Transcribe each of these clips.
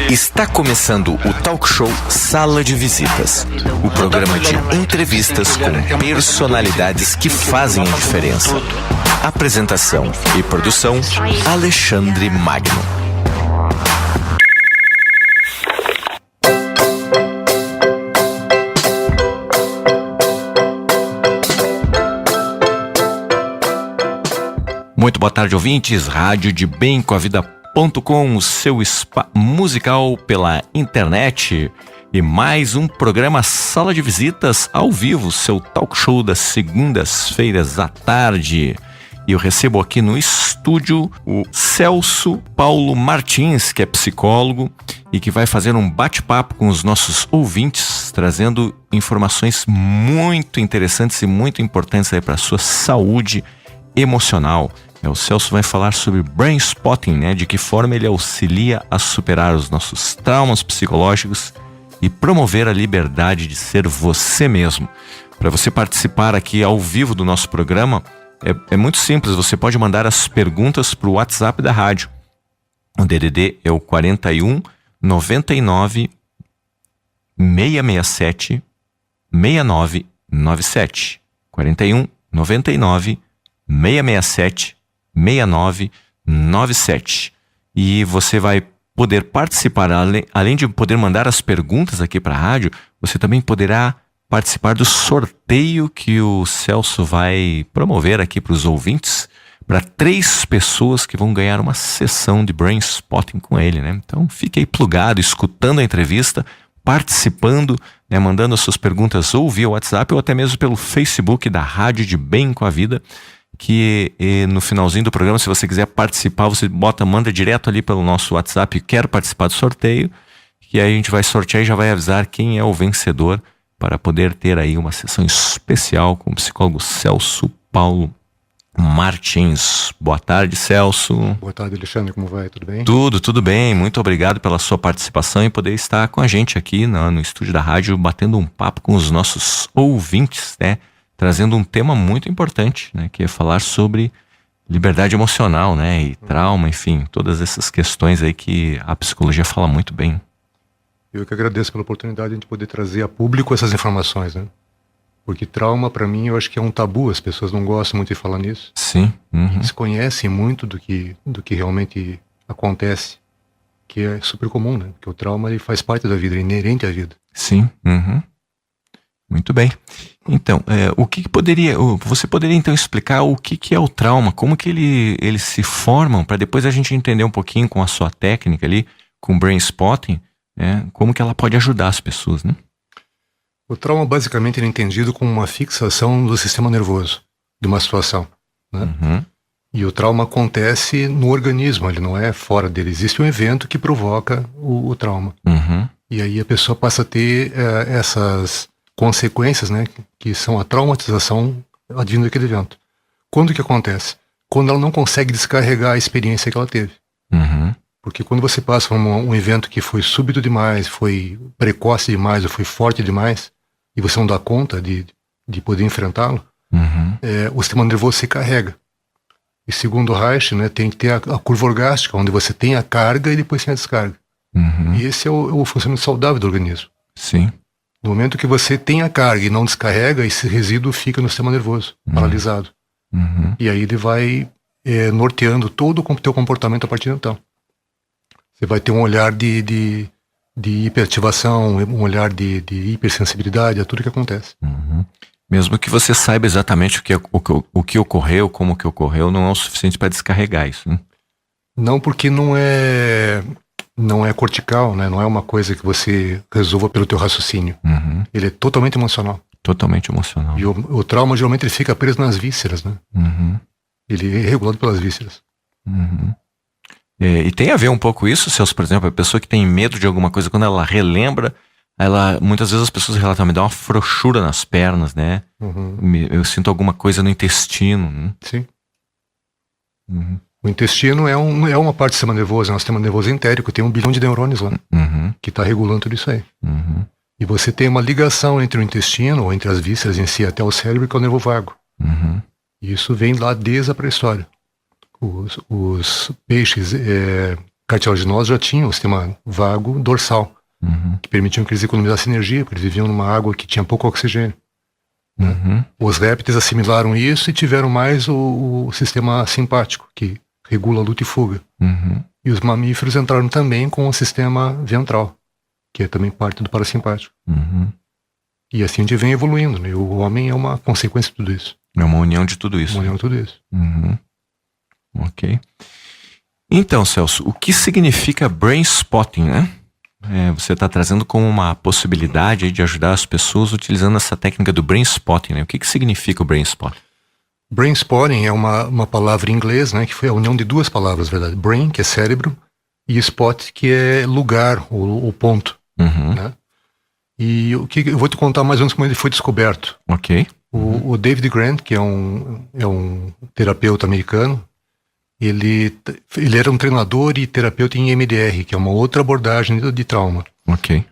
Está começando o talk show Sala de Visitas, o programa de entrevistas com personalidades que fazem a diferença. Apresentação e produção, Alexandre Magno. Muito boa tarde, ouvintes. Rádio de Bem com a Vida.com, o seu spa musical pela internet. E mais um programa Sala de Visitas ao vivo, seu talk show das segundas-feiras à tarde. E eu recebo aqui no estúdio o Celso Paulo Martins, que é psicólogo e que vai fazer um bate-papo com os nossos ouvintes, trazendo informações muito interessantes e muito importantes aí para a sua saúde emocional. O Celso vai falar sobre brain spotting, né? De que forma ele auxilia a superar os nossos traumas psicológicos e promover a liberdade de ser você mesmo. Para você participar aqui ao vivo do nosso programa, é muito simples. Você pode mandar as perguntas para o WhatsApp da rádio. O DDD é o 41 99 667 6997. 41 99 667 6997. E você vai poder participar, além de poder mandar as perguntas aqui para a rádio, você também poderá participar do sorteio que o Celso vai promover aqui para os ouvintes, para 3 pessoas que vão ganhar uma sessão de brain spotting com ele, né? Então fique aí plugado, escutando a entrevista, participando, né? Mandando as suas perguntas ou via WhatsApp ou até mesmo pelo Facebook da Rádio de Bem com a Vida, que no finalzinho do programa, se você quiser participar, você manda direto ali pelo nosso WhatsApp, quero participar do sorteio, que aí a gente vai sortear e já vai avisar quem é o vencedor para poder ter aí uma sessão especial com o psicólogo Celso Paulo Martins. Boa tarde, Celso. Boa tarde, Alexandre, como vai? Tudo bem? Tudo bem, muito obrigado pela sua participação e poder estar com a gente aqui no estúdio da rádio, batendo um papo com os nossos ouvintes, né? Trazendo um tema muito importante, né, que é falar sobre liberdade emocional, né, e trauma, enfim, todas essas questões aí que a psicologia fala muito bem. Eu que agradeço pela oportunidade de a gente poder trazer a público essas informações, né? Porque trauma, para mim, eu acho que é um tabu, as pessoas não gostam muito de falar nisso. Sim. Uhum. Eles conhecem muito do que realmente acontece, que é super comum, né? Porque o trauma ele faz parte da vida, é inerente à vida. Sim. Uhum. Muito bem. Então, você poderia então explicar o que é o trauma, como que eles se formam, para depois a gente entender um pouquinho com a sua técnica ali, com brain spotting, né, como que ela pode ajudar as pessoas, né? O trauma basicamente é entendido como uma fixação do sistema nervoso de uma situação, né? Uhum. E o trauma acontece no organismo, ele não é fora dele. Existe um evento que provoca o trauma. Uhum. E aí a pessoa passa a ter essas consequências, né, que são a traumatização advindo daquele evento. Quando que acontece? Quando ela não consegue descarregar a experiência que ela teve. Uhum. Porque quando você passa um evento que foi súbito demais, foi precoce demais, ou foi forte demais, e você não dá conta de poder enfrentá-lo, uhum. O sistema nervoso se carrega. E segundo Reich, né, tem que ter a curva orgástica, onde você tem a carga e depois tem a descarga. Uhum. E esse é o funcionamento saudável do organismo. Sim. No momento que você tem a carga e não descarrega, esse resíduo fica no sistema nervoso, paralisado. Uhum. E aí ele vai norteando todo o teu comportamento a partir de então. Você vai ter um olhar de hiperativação, um olhar de hipersensibilidade a tudo que acontece. Uhum. Mesmo que você saiba exatamente o que ocorreu, como que ocorreu, não é o suficiente para descarregar isso, né? Não, porque não é cortical, né? Não é uma coisa que você resolva pelo teu raciocínio. Uhum. Ele é totalmente emocional. Totalmente emocional. E o trauma, geralmente, ele fica preso nas vísceras, né? Uhum. Ele é regulado pelas vísceras. Uhum. E tem a ver um pouco isso, Celso, por exemplo, a pessoa que tem medo de alguma coisa, quando ela relembra, muitas vezes as pessoas relatam, me dá uma frouxura nas pernas, né? Uhum. Eu sinto alguma coisa no intestino. Né? Sim. Uhum. O intestino é uma parte do sistema nervoso, é um sistema nervoso entérico, tem 1 bilhão de neurônios lá, uhum. que está regulando tudo isso aí. Uhum. E você tem uma ligação entre o intestino, ou entre as vísceras em si, até o cérebro, que é o nervo vago. Uhum. E isso vem lá desde a pré-história. os peixes cartilaginosos já tinham o sistema vago dorsal, que permitiam que eles economizassem energia, porque eles viviam numa água que tinha pouco oxigênio. Né? Os répteis assimilaram isso e tiveram mais o sistema simpático, que regula a luta e fuga. E os mamíferos entraram também com o sistema ventral, que é também parte do parasimpático. E assim a gente vem evoluindo, né? O homem é uma consequência de tudo isso. É uma união de tudo isso. Uma união de tudo isso. Ok. Então, Celso, o que significa brain spotting, né? Você está trazendo como uma possibilidade aí de ajudar as pessoas utilizando essa técnica do brain spotting, né? O que significa o brain spotting? Brain spotting é uma palavra em inglês, né? Que foi a união de duas palavras, na verdade. Brain, que é cérebro, e spot, que é lugar, ou ponto. Né? E eu vou te contar mais ou menos como ele foi descoberto. Ok. O David Grant, que é um terapeuta americano, ele era um treinador e terapeuta em EMDR, que é uma outra abordagem de trauma. Ok.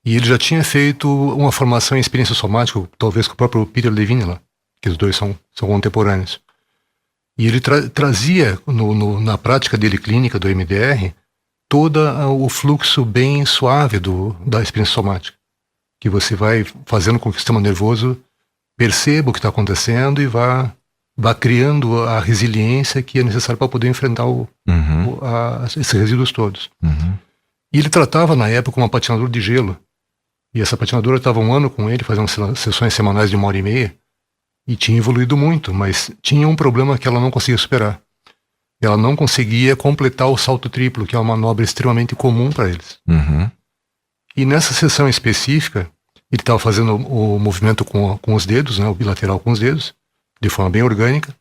E ele já tinha feito uma formação em experiência somática, talvez com o próprio Peter Levine lá, que os dois são contemporâneos. E ele trazia na prática dele clínica do EMDR todo o fluxo bem suave da experiência somática, que você vai fazendo com que o sistema nervoso perceba o que está acontecendo e vá criando a resiliência que é necessária para poder enfrentar esses resíduos todos. E ele tratava na época uma patinadora de gelo, e essa patinadora estava 1 ano com ele, fazendo sessões semanais de 1h30, e tinha evoluído muito, mas tinha um problema que ela não conseguia superar. Ela não conseguia completar o salto triplo, que é uma manobra extremamente comum para eles. E nessa sessão específica, ele estava fazendo o movimento com os dedos, né, o bilateral com os dedos, de forma bem orgânica,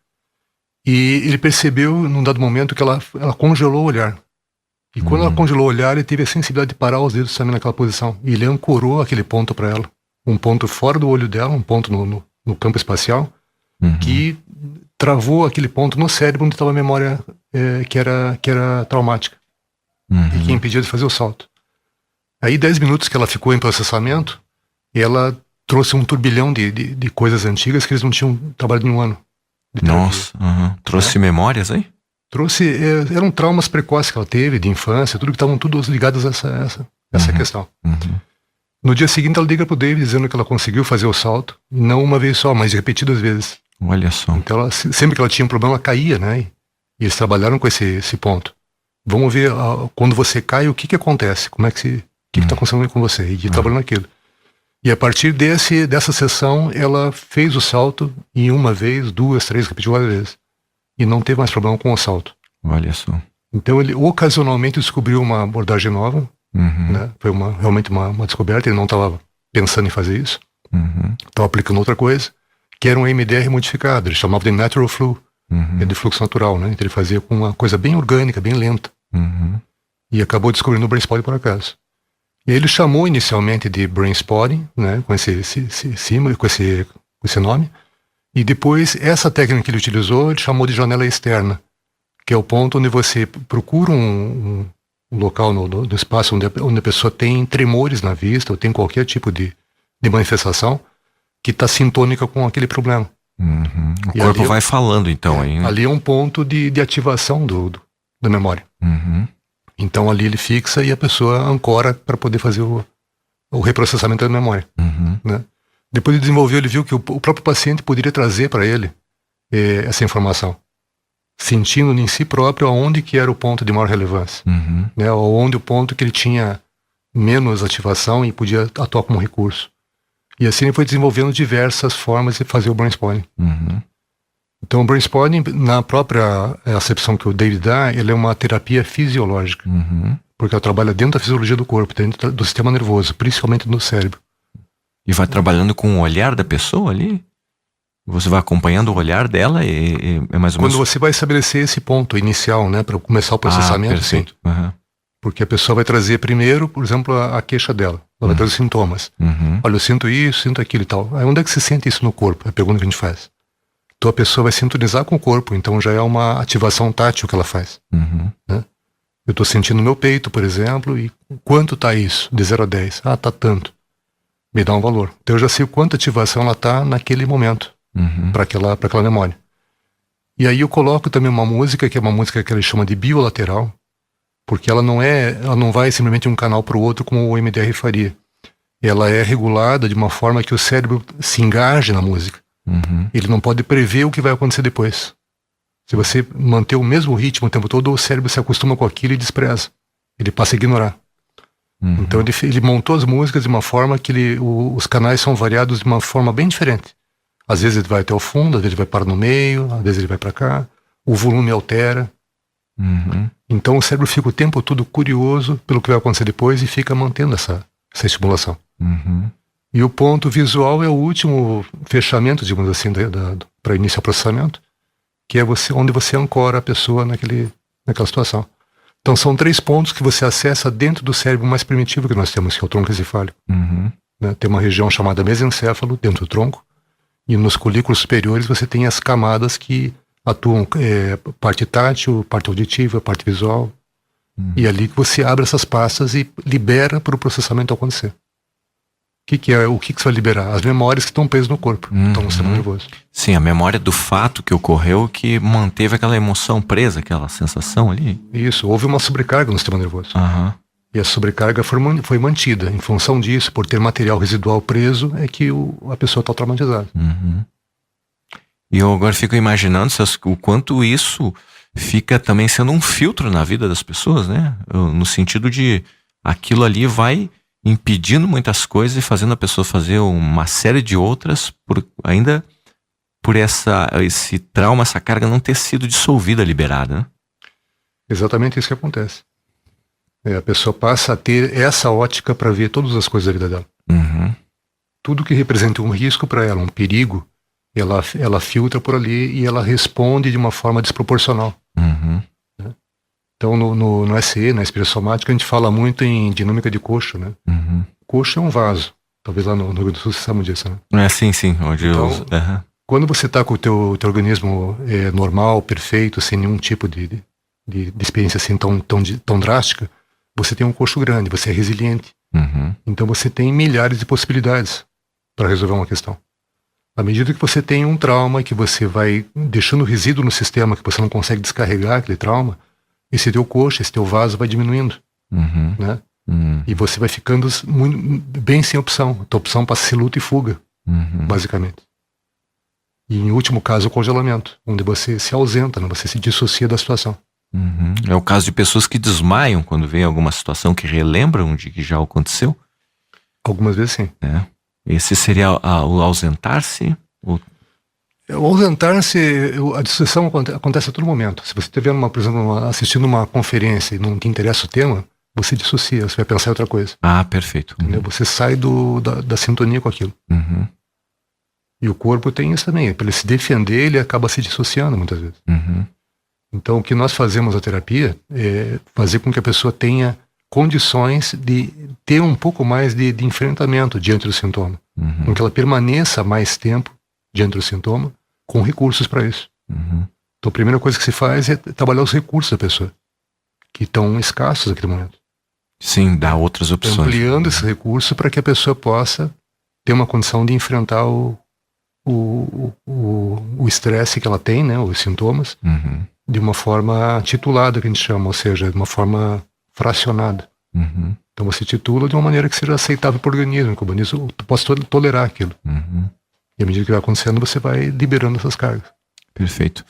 e ele percebeu, num dado momento, que ela congelou o olhar. E quando ela congelou o olhar, ele teve a sensibilidade de parar os dedos também naquela posição. E ele ancorou aquele ponto para ela. Um ponto fora do olho dela, um ponto no campo espacial, que travou aquele ponto no cérebro onde estava a memória que era traumática. E que impedia de fazer o salto. Aí 10 minutos que ela ficou em processamento, ela trouxe um turbilhão de coisas antigas que eles não tinham trabalhado em 1 ano. Nossa, trouxe memórias aí? Trouxe, eram traumas precoces que ela teve, de infância, tudo que estavam todos ligados a essa questão. No dia seguinte ela liga pro David dizendo que ela conseguiu fazer o salto, não uma vez só, mas repetidas vezes. Olha só. Então sempre que ela tinha um problema, ela caía, né? E eles trabalharam com esse ponto. Vamos ver quando você cai, o que acontece, o que está acontecendo com você, e trabalhando naquilo. E a partir dessa sessão, ela fez o salto em 1 vez, 2, 3, repetiu várias vezes. E não teve mais problema com o salto. Olha só. Então ele ocasionalmente descobriu uma abordagem nova, né? Foi realmente uma descoberta, ele não estava pensando em fazer isso. Estava aplicando outra coisa, que era um MDR modificado, ele chamava de natural flow, que é de fluxo natural, né? Então ele fazia com uma coisa bem orgânica, bem lenta. E acabou descobrindo o brain spotting por acaso. E aí ele chamou inicialmente de brain spotting, né? Com esse símbolo, com esse nome. E depois, essa técnica que ele utilizou, ele chamou de janela externa, que é o ponto onde você procura um local no espaço onde a pessoa tem tremores na vista, ou tem qualquer tipo de manifestação que está sintônica com aquele problema. O corpo vai falando, então. Aí, né? Ali é um ponto de ativação da memória. Então ali ele fixa e a pessoa ancora para poder fazer o reprocessamento da memória. Né? Depois ele desenvolveu, ele viu que o próprio paciente poderia trazer para ele essa informação, sentindo em si próprio aonde que era o ponto de maior relevância, né? Onde o ponto que ele tinha menos ativação e podia atuar como recurso. E assim ele foi desenvolvendo diversas formas de fazer o brain spotting. Então o brain spotting, na própria acepção que o David dá, ele é uma terapia fisiológica, porque ela trabalha dentro da fisiologia do corpo, dentro do sistema nervoso, principalmente no cérebro. E vai trabalhando com o olhar da pessoa ali? Você vai acompanhando o olhar dela e é mais ou menos... Quando você vai estabelecer esse ponto inicial, né, para começar o processamento, perfeito. Sim. Porque a pessoa vai trazer primeiro, por exemplo, a queixa dela. Ela vai trazer sintomas. Olha, eu sinto isso, sinto aquilo e tal. Aí onde é que se sente isso no corpo? É a pergunta que a gente faz. Então a pessoa vai sintonizar com o corpo, então já é uma ativação tátil que ela faz. Né? Eu estou sentindo no meu peito, por exemplo, e quanto está isso? De 0 a 10. Ah, está tanto. Me dá um valor. Então eu já sei quanta ativação ela está naquele momento, para aquela memória. E aí eu coloco também uma música, que é uma música que ele chama de biolateral, porque ela não vai simplesmente de um canal para o outro como o MDR faria. Ela é regulada de uma forma que o cérebro se engaje na música. Uhum. Ele não pode prever o que vai acontecer depois. Se você manter o mesmo ritmo o tempo todo, o cérebro se acostuma com aquilo e despreza. Ele passa a ignorar. Uhum. Então ele montou as músicas de uma forma que os canais são variados de uma forma bem diferente. Às vezes ele vai até o fundo, às vezes ele vai para no meio, às vezes ele vai para cá. O volume altera. Uhum. Então o cérebro fica o tempo todo curioso pelo que vai acontecer depois e fica mantendo essa estimulação. Uhum. E o ponto visual é o último fechamento, digamos assim, para iniciar o processamento, que é onde você ancora a pessoa naquela situação. Então são 3 pontos que você acessa dentro do cérebro mais primitivo que nós temos, que é o tronco encefálico. Uhum. Né? Tem uma região chamada mesencéfalo dentro do tronco, e nos colículos superiores você tem as camadas que atuam parte tátil, parte auditiva, parte visual, e é ali que você abre essas pastas e libera para o processamento acontecer. O que você vai liberar? As memórias que estão presas no corpo, estão no sistema nervoso. Sim, a memória do fato que ocorreu que manteve aquela emoção presa, aquela sensação ali. Isso, houve uma sobrecarga no sistema nervoso. Uhum. E a sobrecarga foi mantida. Em função disso, por ter material residual preso, é que a pessoa está traumatizada. Uhum. E eu agora fico imaginando o quanto isso fica também sendo um filtro na vida das pessoas, né? No sentido de aquilo ali vai impedindo muitas coisas e fazendo a pessoa fazer uma série de outras ainda por esse trauma, essa carga não ter sido dissolvida, liberada, né? Exatamente isso que acontece. A pessoa passa a ter essa ótica para ver todas as coisas da vida dela. Uhum. Tudo que representa um risco para ela, um perigo, ela filtra por ali e ela responde de uma forma desproporcional. Uhum. Então, no SE, na experiência somática, a gente fala muito em dinâmica de coxo, né? Uhum. Coxo é um vaso. Talvez lá no Rio Grande do Sul você sabe disso, né? Sim. Onde então, quando você está com o teu organismo normal, perfeito, sem nenhum tipo de experiência assim tão drástica, você tem um coxo grande, você é resiliente. Uhum. Então você tem milhares de possibilidades para resolver uma questão. À medida que você tem um trauma, que você vai deixando resíduo no sistema, que você não consegue descarregar aquele trauma, esse teu coxo, esse teu vaso vai diminuindo. Uhum. Né? Uhum. E você vai ficando bem sem opção. A tua opção passa a ser luta e fuga, basicamente. E em último caso, o congelamento, onde você se ausenta, né? Você se dissocia da situação. Uhum. É o caso de pessoas que desmaiam quando vem alguma situação que relembram de que já aconteceu? Algumas vezes sim. Esse seria o ausentar-se? O ausentar-se, a dissociação acontece a todo momento. Se você estiver, por exemplo, assistindo uma conferência e não te interessa o tema, você dissocia, você vai pensar em outra coisa. Ah, perfeito. Entendeu? Você sai da sintonia com aquilo. Uhum. E o corpo tem isso também. Para ele se defender, ele acaba se dissociando muitas vezes. Uhum. Então, o que nós fazemos na terapia é fazer com que a pessoa tenha condições de ter um pouco mais de enfrentamento diante do sintoma. Com que ela permaneça mais tempo diante do sintoma, com recursos para isso. Uhum. Então a primeira coisa que se faz é trabalhar os recursos da pessoa, que estão escassos naquele momento. Sim, dá outras opções. Ampliando esse recurso para que a pessoa possa ter uma condição de enfrentar o estresse que ela tem, né, os sintomas, de uma forma titulada, que a gente chama, ou seja, de uma forma fracionada. Então você titula de uma maneira que seja aceitável para o organismo, que o organismo possa tolerar aquilo. E à medida que vai acontecendo, você vai liberando essas cargas. Perfeito.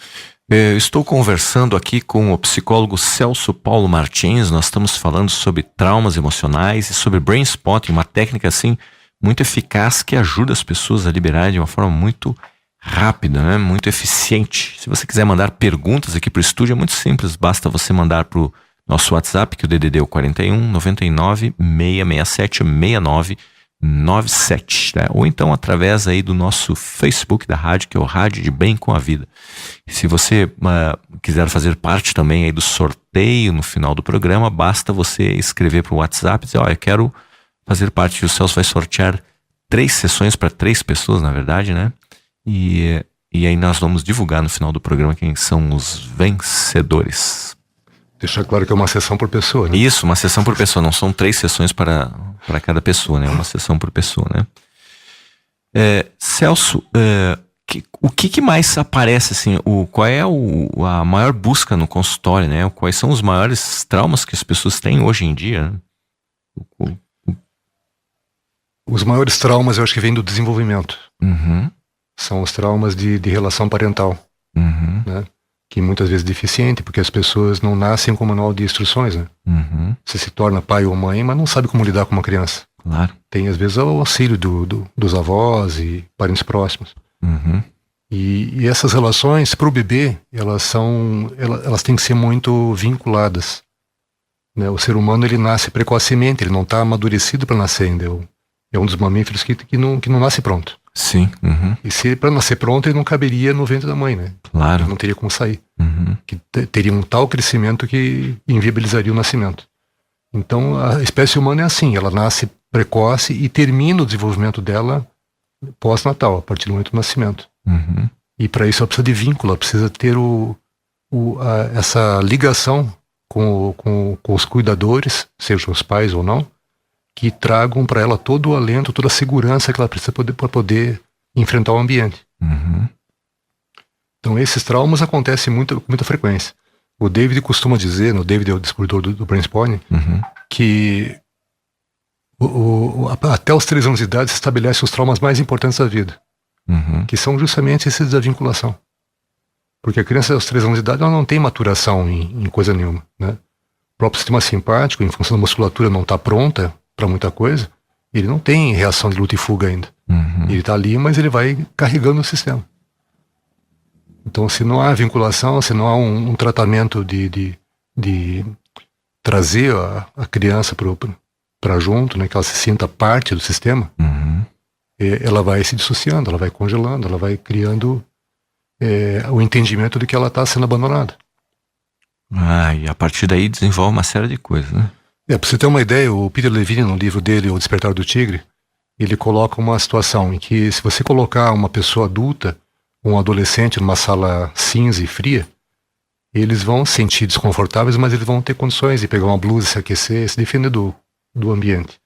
Eu estou conversando aqui com o psicólogo Celso Paulo Martins. Nós estamos falando sobre traumas emocionais e sobre brain spotting, uma técnica assim muito eficaz que ajuda as pessoas a liberarem de uma forma muito rápida, né? Muito eficiente. Se você quiser mandar perguntas aqui para o estúdio, é muito simples. Basta você mandar para o nosso WhatsApp, que o DDD é o 41 99 667 69 97, né? Ou então através aí do nosso Facebook da rádio, que é o Rádio de Bem com a Vida. E se você quiser fazer parte também aí do sorteio no final do programa, basta você escrever para o WhatsApp e dizer, eu quero fazer parte. O Celso vai sortear 3 sessões para 3 pessoas, na verdade, né? E aí nós vamos divulgar no final do programa quem são os vencedores. Deixar claro que é uma sessão por pessoa, né? Isso, uma sessão por pessoa, não são 3 sessões para cada pessoa, né? Uma sessão por pessoa, né? Celso, o que mais aparece, assim, qual é a maior busca no consultório, né? Quais são os maiores traumas que as pessoas têm hoje em dia, né? Os maiores traumas eu acho que vêm do desenvolvimento. Uhum. São os traumas de relação parental, Uhum. né? Que muitas vezes é deficiente, porque as pessoas não nascem com manual de instruções, né? Uhum. Você se torna pai ou mãe, mas não sabe como lidar com uma criança. Claro. Tem, às vezes, o auxílio dos avós e parentes próximos. Uhum. E essas relações, para o bebê, elas têm que ser muito vinculadas, né? O ser humano, ele nasce precocemente, ele não está amadurecido para nascer ainda. É um dos mamíferos que não nasce pronto. Sim. Uhum. E se para nascer pronto, ele não caberia no ventre da mãe, né? Claro. Ele não teria como sair. Uhum. Que teria um tal crescimento que inviabilizaria o nascimento. Então, a espécie humana é assim, ela nasce precoce e termina o desenvolvimento dela pós-natal, a partir do momento do nascimento. Uhum. E para isso ela precisa de vínculo, ela precisa ter essa ligação com os cuidadores, sejam os pais ou não, que tragam para ela todo o alento, toda a segurança que ela precisa para poder enfrentar o ambiente. Uhum. Então esses traumas acontecem com muita frequência. O David costuma dizer, o David é o descobridor do Brainstorm, Uhum. que até os 3 anos de idade se estabelece os traumas mais importantes da vida, Uhum. que são justamente esses da vinculação. Porque a criança aos 3 anos de idade ela não tem maturação em coisa nenhuma, né? O próprio sistema simpático, em função da musculatura, não está pronta para muita coisa, ele não tem reação de luta e fuga ainda. Uhum. Ele está ali, mas ele vai carregando o sistema. Então, se não há vinculação, se não há um tratamento de trazer a criança para junto, né, que ela se sinta parte do sistema, Uhum. ela vai se dissociando, ela vai congelando, ela vai criando o entendimento de que ela está sendo abandonada. E a partir daí desenvolve uma série de coisas, né? Para você ter uma ideia, o Peter Levine, no livro dele, O Despertar do Tigre, ele coloca uma situação em que se você colocar uma pessoa adulta, um adolescente numa sala cinza e fria, eles vão se sentir desconfortáveis, mas eles vão ter condições de pegar uma blusa, se aquecer, se defender do ambiente.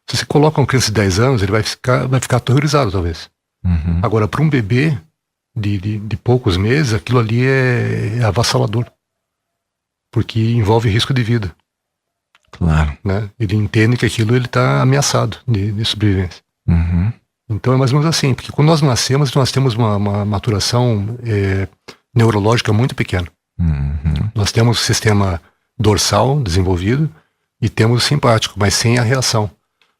Se você coloca uma criança de 10 anos, ele vai ficar aterrorizado, talvez. Uhum. Agora, para um bebê de poucos meses, aquilo ali é avassalador. Porque envolve risco de vida. Claro. Né? Ele entende que aquilo ele está ameaçado de sobrevivência. Uhum. Então é mais ou menos assim, porque quando nós nascemos, nós temos uma maturação neurológica muito pequena. Uhum. Nós temos o sistema dorsal desenvolvido e temos o simpático, mas sem a reação.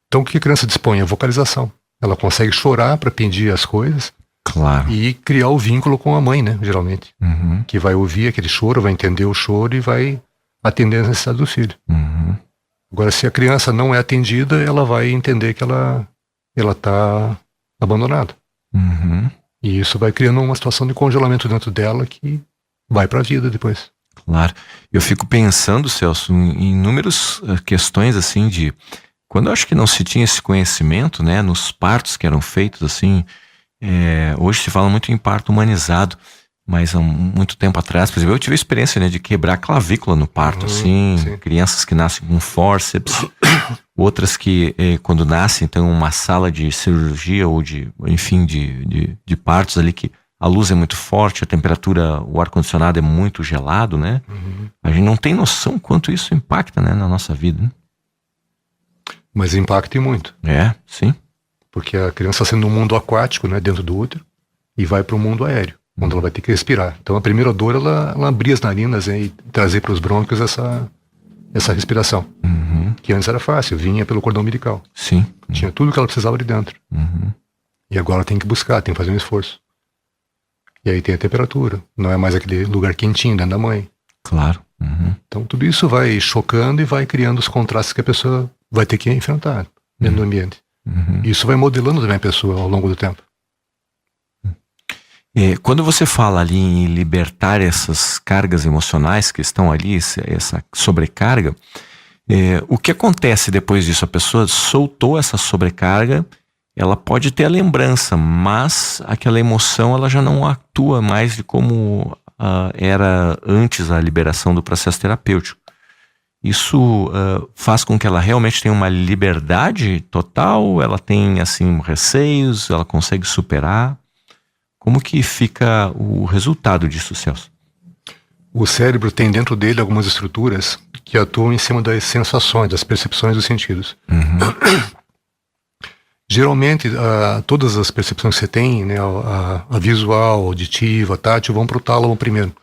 Então o que a criança dispõe? A vocalização. Ela consegue chorar para pedir as coisas. Claro. E criar o vínculo com a mãe, né, geralmente. Uhum. Que vai ouvir aquele choro, vai entender o choro e vai atender as necessidades do filho. Uhum. Agora, se a criança não é atendida, ela vai entender que ela está abandonada. Uhum. E isso vai criando uma situação de congelamento dentro dela que vai para a vida depois. Claro. Eu fico pensando, Celso, em inúmeras questões assim de... Quando eu acho que não se tinha esse conhecimento, né, nos partos que eram feitos assim... hoje se fala muito em parto humanizado, mas há muito tempo atrás, por exemplo, eu tive a experiência, né, de quebrar clavícula no parto, assim, sim. Crianças que nascem com fórceps, outras que quando nascem tem uma sala de cirurgia ou de partos ali que a luz é muito forte, a temperatura, o ar-condicionado é muito gelado, né? Uhum. A gente não tem noção quanto isso impacta, né, na nossa vida, né? Mas impacta e muito. Sim. Porque a criança está sendo um mundo aquático, né, dentro do útero, e vai para o mundo aéreo, onde ela vai ter que respirar. Então a primeira dor, ela abrir as narinas, né, e trazer para os brônquios essa respiração. Uhum. Que antes era fácil, vinha pelo cordão umbilical. Sim. Tinha tudo que ela precisava ali dentro. Uhum. E agora ela tem que buscar, tem que fazer um esforço. E aí tem a temperatura, não é mais aquele lugar quentinho dentro da mãe. Claro. Uhum. Então tudo isso vai chocando e vai criando os contrastes que a pessoa vai ter que enfrentar dentro do ambiente. Uhum. Isso vai modelando também a pessoa ao longo do tempo. Quando você fala ali em libertar essas cargas emocionais que estão ali, essa sobrecarga, o que acontece depois disso? A pessoa soltou essa sobrecarga, ela pode ter a lembrança, mas aquela emoção ela já não atua mais de como era antes da liberação do processo terapêutico. Isso faz com que ela realmente tenha uma liberdade total? Ela tem, assim, receios? Ela consegue superar? Como que fica o resultado disso, Celso? O cérebro tem dentro dele algumas estruturas que atuam em cima das sensações, das percepções dos sentidos. Geralmente, todas as percepções que você tem, né, a visual, a auditiva, a tátil, vão para o tálamo primeiro.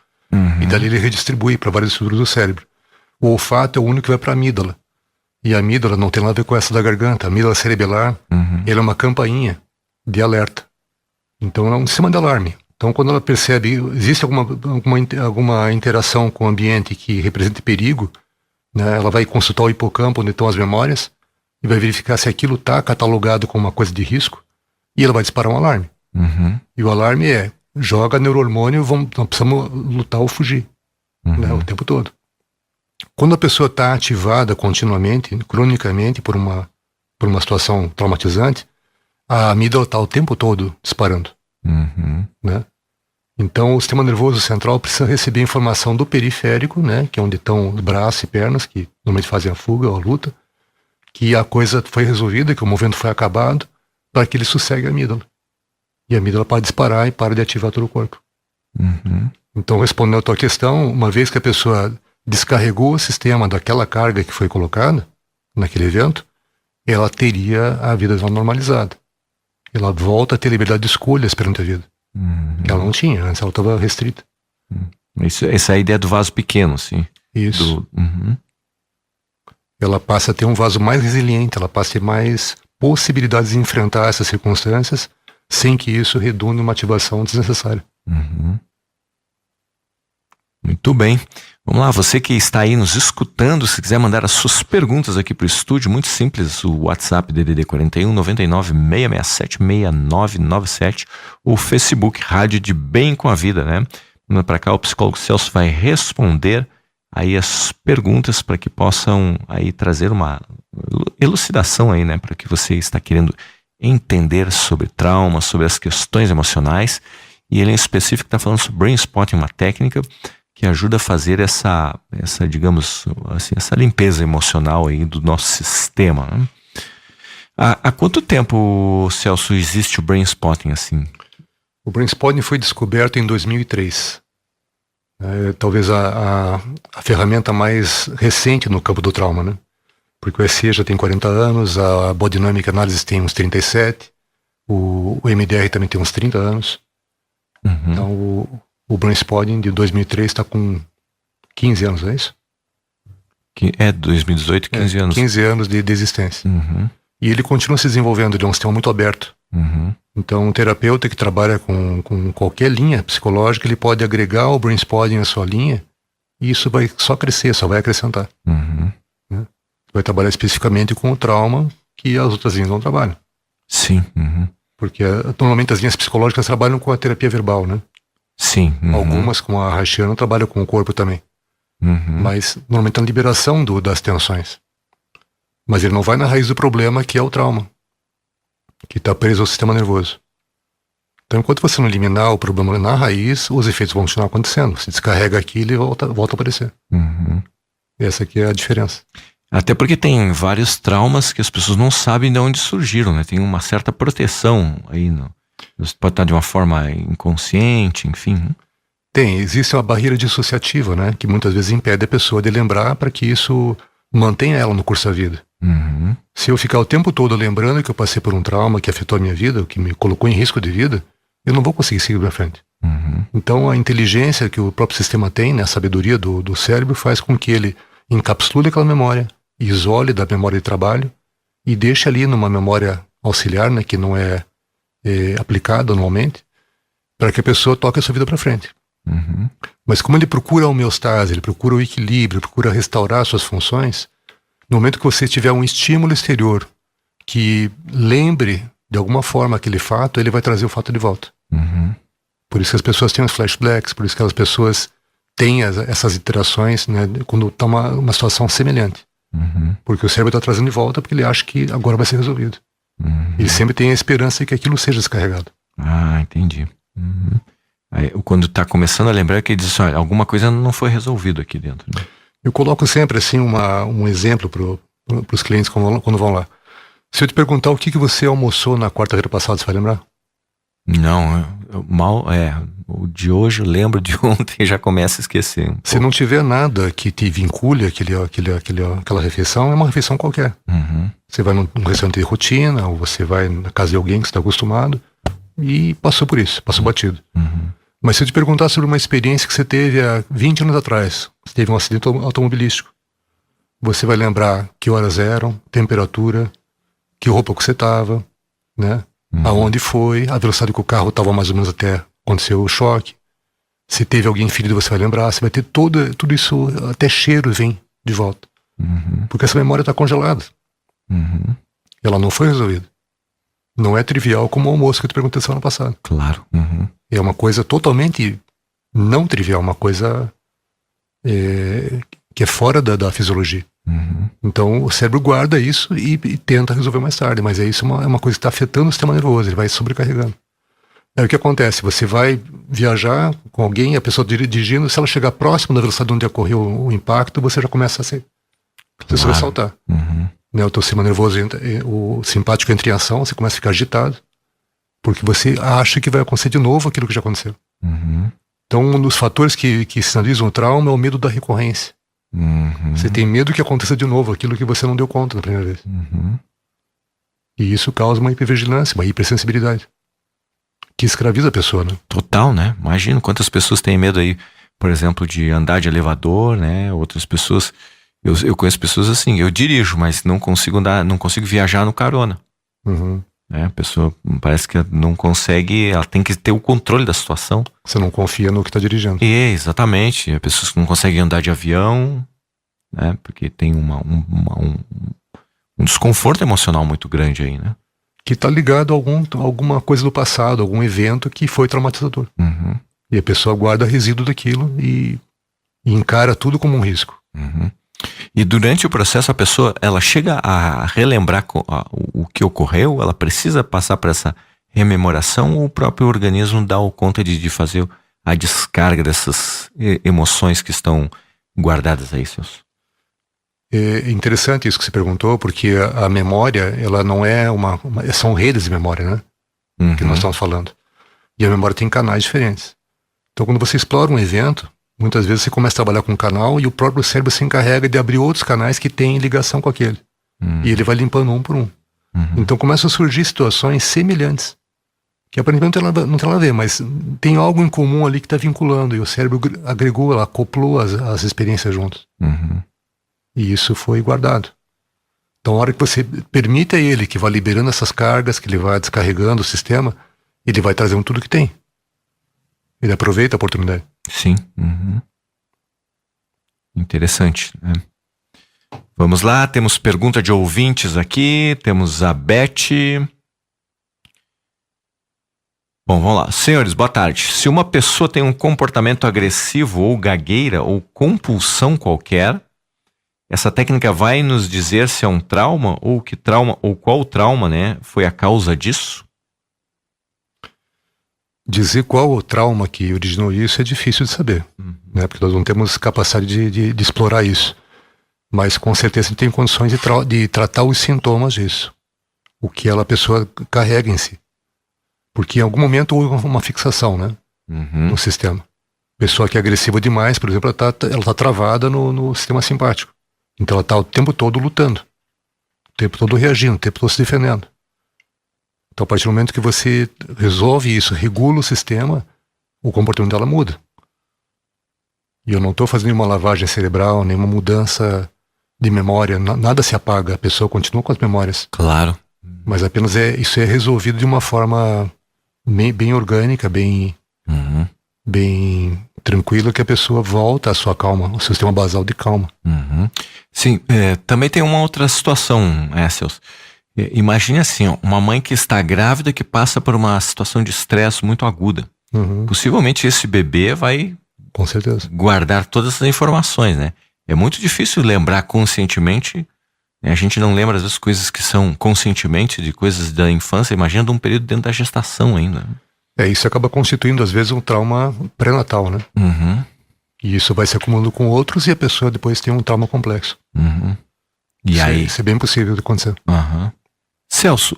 E dali ele redistribui para várias estruturas do cérebro. O olfato é o único que vai para a amígdala. E a amígdala não tem nada a ver com essa da garganta. A amígdala cerebelar, ela é uma campainha de alerta. Então, ela é um sistema de alarme. Então, quando ela percebe, existe alguma interação com o ambiente que represente perigo, né, ela vai consultar o hipocampo, onde estão as memórias, e vai verificar se aquilo está catalogado como uma coisa de risco, e ela vai disparar um alarme. E o alarme joga neurohormônio, nós precisamos lutar ou fugir, né, o tempo todo. Quando a pessoa está ativada continuamente, cronicamente, por uma situação traumatizante, a amígdala está o tempo todo disparando. Né? Então o sistema nervoso central precisa receber informação do periférico, né, que é onde estão os braços e pernas, que normalmente fazem a fuga ou a luta, que a coisa foi resolvida, que o movimento foi acabado, para que ele sossegue a amígdala. E a amígdala para disparar e para de ativar todo o corpo. Então, respondendo a tua questão, uma vez que a pessoa descarregou o sistema daquela carga que foi colocada naquele evento, ela teria a vida dela normalizada. Ela volta a ter liberdade de escolhas perante a vida. Ela não tinha, antes ela estava restrita. Essa é a ideia do vaso pequeno, sim. Isso. Ela passa a ter um vaso mais resiliente, ela passa a ter mais possibilidades de enfrentar essas circunstâncias sem que isso redunde uma ativação desnecessária. Muito bem. Vamos lá, você que está aí nos escutando, se quiser mandar as suas perguntas aqui para o estúdio, muito simples, o WhatsApp DDD 41 99 667 6997, o Facebook Rádio de Bem com a Vida, né? Manda para cá, o psicólogo Celso vai responder aí as perguntas para que possam aí trazer uma elucidação aí, né? Para que você está querendo entender sobre trauma, sobre as questões emocionais, e ele em específico está falando sobre Brain Spotting, uma técnica que ajuda a fazer essa digamos assim, essa limpeza emocional aí do nosso sistema, né? Há quanto tempo, Celso, existe o Brain Spotting assim? O Brain Spotting foi descoberto em 2003. Talvez a ferramenta mais recente no campo do trauma, né? Porque o EC já tem 40 anos, a Body Dynamic Analysis tem uns 37, o MDR também tem uns 30 anos. Então o Brain Spotting de 2003 está com 15 anos, é isso? 2018, 15 anos. 15 anos de existência. E ele continua se desenvolvendo, ele é um sistema muito aberto. Então um terapeuta que trabalha com qualquer linha psicológica, ele pode agregar o Brain Spotting à sua linha, e isso vai só crescer, só vai acrescentar. Né? Vai trabalhar especificamente com o trauma que as outras linhas não trabalham. Sim. Porque normalmente as linhas psicológicas trabalham com a terapia verbal, né? Sim. Algumas, como a Hachiano, trabalham com o corpo também. Mas normalmente é a liberação das tensões. Mas ele não vai na raiz do problema, que é o trauma, que está preso ao sistema nervoso. Então, enquanto você não eliminar o problema na raiz, os efeitos vão continuar acontecendo. Se descarrega aquilo e volta a aparecer. Essa aqui é a diferença. Até porque tem vários traumas que as pessoas não sabem de onde surgiram, né? Tem uma certa proteção aí, pode estar de uma forma inconsciente, enfim. Existe uma barreira dissociativa, né? Que muitas vezes impede a pessoa de lembrar, para que isso mantenha ela no curso da vida. Se eu ficar o tempo todo lembrando que eu passei por um trauma que afetou a minha vida, que me colocou em risco de vida, eu não vou conseguir seguir pra frente. Então a inteligência que o próprio sistema tem, né, a sabedoria do cérebro, faz com que ele encapsule aquela memória, isole da memória de trabalho e deixe ali numa memória auxiliar, né, que não é aplicada anualmente, para que a pessoa toque a sua vida para frente. Mas como ele procura a homeostase, ele procura o equilíbrio, procura restaurar suas funções, no momento que você tiver um estímulo exterior que lembre de alguma forma aquele fato, ele vai trazer o fato de volta. Por isso que as pessoas têm os flashbacks, por isso que as pessoas têm essas interações, né, quando está uma situação semelhante. Porque o cérebro está trazendo de volta, porque ele acha que agora vai ser resolvido. Ele sempre tem a esperança de que aquilo seja descarregado. Entendi. Aí, quando está começando a lembrar, que ele diz assim, olha, alguma coisa não foi resolvida aqui dentro, né? Eu coloco sempre assim um exemplo para os clientes quando vão lá. Se eu te perguntar o que você almoçou na quarta-feira passada, você vai lembrar? Não, o de hoje eu lembro de ontem e já começa a esquecer. Se não tiver nada que te vincule aquela refeição, é uma refeição qualquer. Uhum. Você vai num restaurante de rotina, ou você vai na casa de alguém que você está acostumado, e passou por isso, passou batido. Uhum. Mas se eu te perguntar sobre uma experiência que você teve há 20 anos atrás, você teve um acidente automobilístico, você vai lembrar que horas eram, temperatura, que roupa que você estava, né? Aonde foi, a velocidade que o carro estava mais ou menos até aconteceu o choque. Se teve alguém ferido, você vai lembrar. Você vai ter tudo isso, até cheiro vem de volta. Uhum. Porque essa memória está congelada. Uhum. Ela não foi resolvida. Não é trivial como o almoço que eu te perguntei semana passada. Claro. Uhum. É uma coisa totalmente não trivial, uma coisa que é fora da fisiologia. Uhum. Então o cérebro guarda isso e tenta resolver mais tarde, mas isso é uma coisa que está afetando o sistema nervoso, ele vai sobrecarregando. Aí o que acontece? Você vai viajar com alguém, a pessoa dirigindo, se ela chegar próximo da velocidade onde ocorreu o impacto, você já começa a se sobressaltar. Uhum. Né? O teu sistema nervoso, o simpático entra em ação, você começa a ficar agitado, porque você acha que vai acontecer de novo aquilo que já aconteceu. Uhum. Então um dos fatores que sinalizam o trauma é o medo da recorrência. Uhum. Você tem medo que aconteça de novo aquilo que você não deu conta na primeira vez. Uhum. E isso causa uma hipervigilância, uma hipersensibilidade, que escraviza a pessoa, né? Total, né? Imagina quantas pessoas têm medo aí, por exemplo, de andar de elevador, né? Outras pessoas, eu conheço pessoas assim, eu dirijo, mas não consigo viajar no carona. Uhum. Né? A pessoa parece que não consegue, ela tem que ter o controle da situação. Você não confia no que está dirigindo. Exatamente. As pessoas que não conseguem andar de avião, né? Porque tem um desconforto emocional muito grande aí, né? Que está ligado a alguma coisa do passado, algum evento que foi traumatizador. Uhum. E a pessoa guarda resíduo daquilo e encara tudo como um risco. Uhum. E durante o processo a pessoa, ela chega a relembrar o que ocorreu, ela precisa passar por essa rememoração ou o próprio organismo dá conta de fazer a descarga dessas emoções que estão guardadas aí, seus? É interessante isso que você perguntou, porque a memória, ela não é são redes de memória, né? Uhum. Que nós estamos falando. E a memória tem canais diferentes. Então quando você explora um evento, muitas vezes você começa a trabalhar com um canal e o próprio cérebro se encarrega de abrir outros canais que têm ligação com aquele. Uhum. E ele vai limpando um por um. Uhum. Então começam a surgir situações semelhantes, que aparentemente não tem nada a ver, mas tem algo em comum ali que está vinculando, e o cérebro agregou, ela acoplou as experiências juntas. Uhum. E isso foi guardado. Então a hora que você permite a ele que vá liberando essas cargas, que ele vai descarregando o sistema, ele vai trazendo tudo que tem. Ele aproveita a oportunidade. Sim. Uhum. Interessante, né? Vamos lá, temos pergunta de ouvintes aqui, temos a Beth. Bom, vamos lá. Senhores, boa tarde. Se uma pessoa tem um comportamento agressivo ou gagueira ou compulsão qualquer, essa técnica vai nos dizer se é um trauma ou qual trauma, né, foi a causa disso? Dizer qual o trauma que originou isso é difícil de saber, né? Porque nós não temos capacidade de explorar isso. Mas com certeza tem condições de tratar os sintomas disso. O que a pessoa carrega em si. Porque em algum momento houve uma fixação, né? Uhum. No sistema. Pessoa que é agressiva demais, por exemplo, ela tá travada no sistema simpático. Então ela está o tempo todo lutando. O tempo todo reagindo, o tempo todo se defendendo. Então a partir do momento que você resolve isso, regula o sistema, o comportamento dela muda. E eu não estou fazendo nenhuma lavagem cerebral, nenhuma mudança de memória, nada se apaga, a pessoa continua com as memórias. Claro. Mas apenas isso é resolvido de uma forma bem orgânica, bem tranquila, que a pessoa volta à sua calma, ao sistema basal de calma. Uhum. Sim, também tem uma outra situação, Celso. Imagine assim, ó, uma mãe que está grávida que passa por uma situação de estresse muito aguda. Uhum. Possivelmente esse bebê vai Com certeza. guardar todas essas informações, né? É muito difícil lembrar conscientemente, né? A gente não lembra às vezes coisas que são conscientemente de coisas da infância, imagina de um período dentro da gestação ainda. Isso acaba constituindo às vezes um trauma pré-natal, né? Uhum. E isso vai se acumulando com outros e a pessoa depois tem um trauma complexo. Uhum. E aí? Isso é bem possível de acontecer. Uhum. Celso,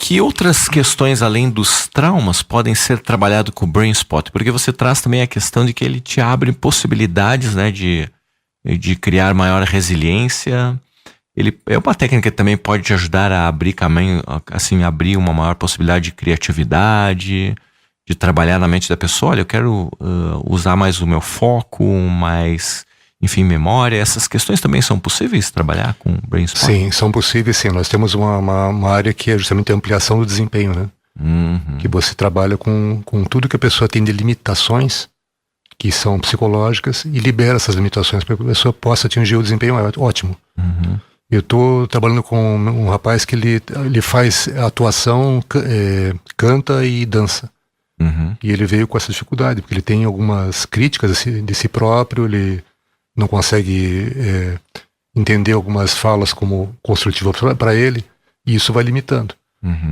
Que outras questões, além dos traumas, podem ser trabalhadas com o Brain Spot? Porque você traz também a questão de que ele te abre possibilidades, né, de criar maior resiliência. Ele é uma técnica que também pode te ajudar a abrir caminho, assim, abrir uma maior possibilidade de criatividade, de trabalhar na mente da pessoa. Olha, eu quero usar mais o meu foco, mais, enfim, memória. Essas questões também são possíveis de trabalhar com o Brain Spot? Sim, são possíveis, sim. Nós temos uma área que é justamente a ampliação do desempenho, né? Que você trabalha com tudo que a pessoa tem de limitações, que são psicológicas, e libera essas limitações para que a pessoa possa atingir o desempenho ótimo. Eu estou trabalhando com um rapaz que ele faz atuação, canta e dança. E ele veio com essa dificuldade, porque ele tem algumas críticas de si próprio, ele não consegue entender algumas falas como construtivas para ele, e isso vai limitando.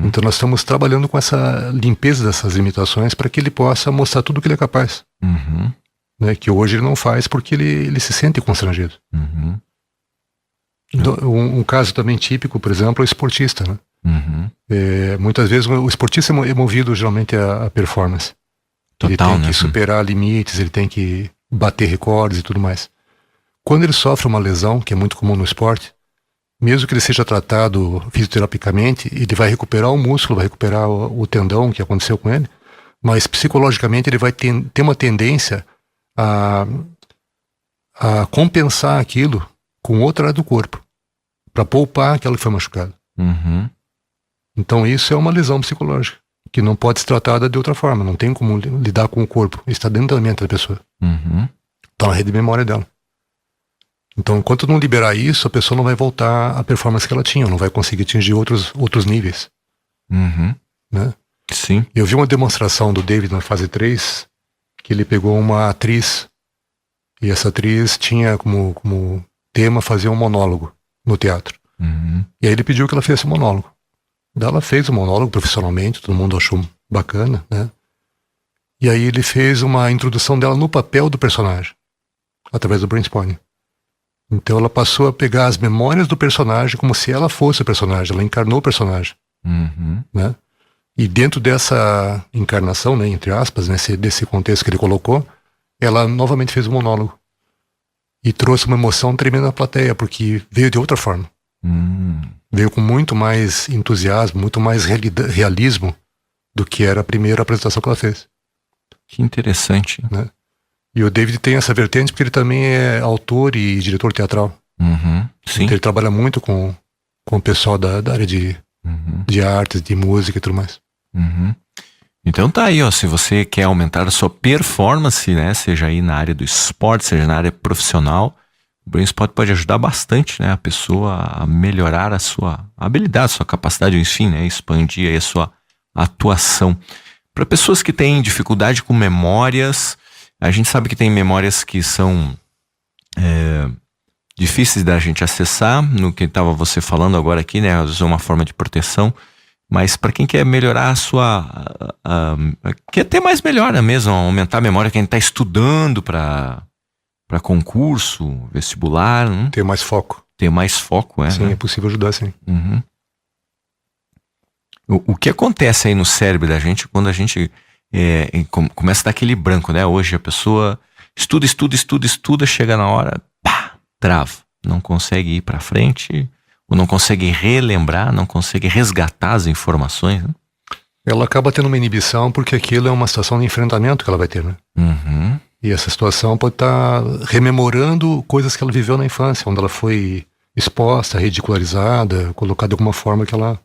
Então nós estamos trabalhando com essa limpeza dessas limitações para que ele possa mostrar tudo o que ele é capaz. Né, que hoje ele não faz porque ele se sente constrangido. Um caso também típico, por exemplo, é o esportista, né? Muitas vezes o esportista é movido geralmente a performance. Total, ele tem que superar limites, ele tem que bater recordes e tudo mais. Quando ele sofre uma lesão, que é muito comum no esporte, mesmo que ele seja tratado fisioterapicamente, ele vai recuperar o músculo, vai recuperar o tendão que aconteceu com ele, mas psicologicamente ele vai ter uma tendência a compensar aquilo com outra área do corpo, para poupar aquela que foi machucada. Então isso é uma lesão psicológica, que não pode ser tratada de outra forma, não tem como lidar com o corpo, está dentro da mente da pessoa. Está na rede de memória dela. Então, enquanto não liberar isso, a pessoa não vai voltar à performance que ela tinha, não vai conseguir atingir outros níveis. Né? Sim. Eu vi uma demonstração do David na fase 3, que ele pegou uma atriz, e essa atriz tinha como tema fazer um monólogo no teatro. E aí ele pediu que ela fizesse um monólogo. Daí ela fez o monólogo profissionalmente, todo mundo achou bacana, né? E aí ele fez uma introdução dela no papel do personagem, através do brainstorming. Então ela passou a pegar as memórias do personagem como se ela fosse o personagem, ela encarnou o personagem. Né? E dentro dessa encarnação, né, entre aspas, desse contexto que ele colocou, ela novamente fez um monólogo. E trouxe uma emoção tremenda na plateia, porque veio de outra forma. Veio com muito mais entusiasmo, muito mais realismo do que era a primeira apresentação que ela fez. Que interessante. Né? E o David tem essa vertente porque ele também é autor e diretor teatral. Sim. Então ele trabalha muito com o pessoal da área de artes, de música e tudo mais. Então tá aí, ó, se você quer aumentar a sua performance, né, seja aí na área do esporte, seja na área profissional, o Brain Spot pode ajudar bastante, né, a pessoa a melhorar a sua habilidade, a sua capacidade, enfim, né, expandir aí a sua atuação. Para pessoas que têm dificuldade com memórias, a gente sabe que tem memórias que são difíceis da gente acessar, no que estava você falando agora aqui, né, às vezes é uma forma de proteção, mas para quem quer melhorar a sua... quer ter mais melhora mesmo, aumentar a memória, quem está estudando para concurso, vestibular... Ter mais foco. Ter mais foco, Sim, né? é possível ajudar, sim. O que acontece aí no cérebro da gente quando a gente começa a dar aquele branco, né? Hoje a pessoa estuda, chega na hora, pá, trava. Não consegue ir para frente, ou não consegue relembrar, não consegue resgatar as informações, né? Ela acaba tendo uma inibição porque aquilo é uma situação de enfrentamento que ela vai ter, né? E essa situação pode estar rememorando coisas que ela viveu na infância, onde ela foi exposta, ridicularizada, colocada de alguma forma que ela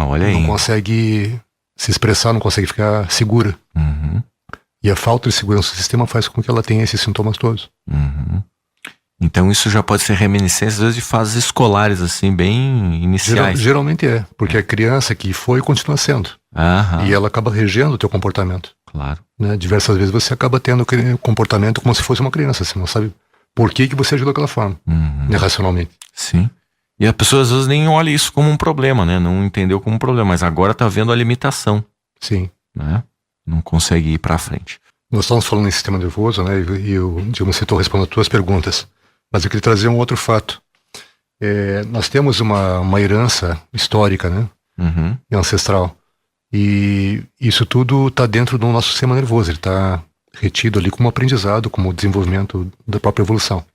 olha aí. não consegue se expressar, não consegue ficar segura. E a falta de segurança do sistema faz com que ela tenha esses sintomas todos. Então isso já pode ser reminiscência, às vezes, de fases escolares, assim, bem iniciais. Geralmente é, porque a criança que foi continua sendo. E ela acaba regendo o teu comportamento. Claro. Né? Diversas vezes você acaba tendo comportamento como se fosse uma criança. Você não sabe por que você agiu daquela forma, né, racionalmente. Sim. E a pessoa às vezes nem olha isso como um problema, né? Não entendeu como um problema, mas agora tá vendo a limitação. Sim. Né? Não consegue ir pra frente. Nós estamos falando em sistema nervoso, né? E você estou respondendo as tuas perguntas. Mas eu queria trazer um outro fato. Nós temos uma herança histórica, né? e ancestral. E isso tudo está dentro do nosso sistema nervoso, ele está retido ali como aprendizado, como desenvolvimento da própria evolução.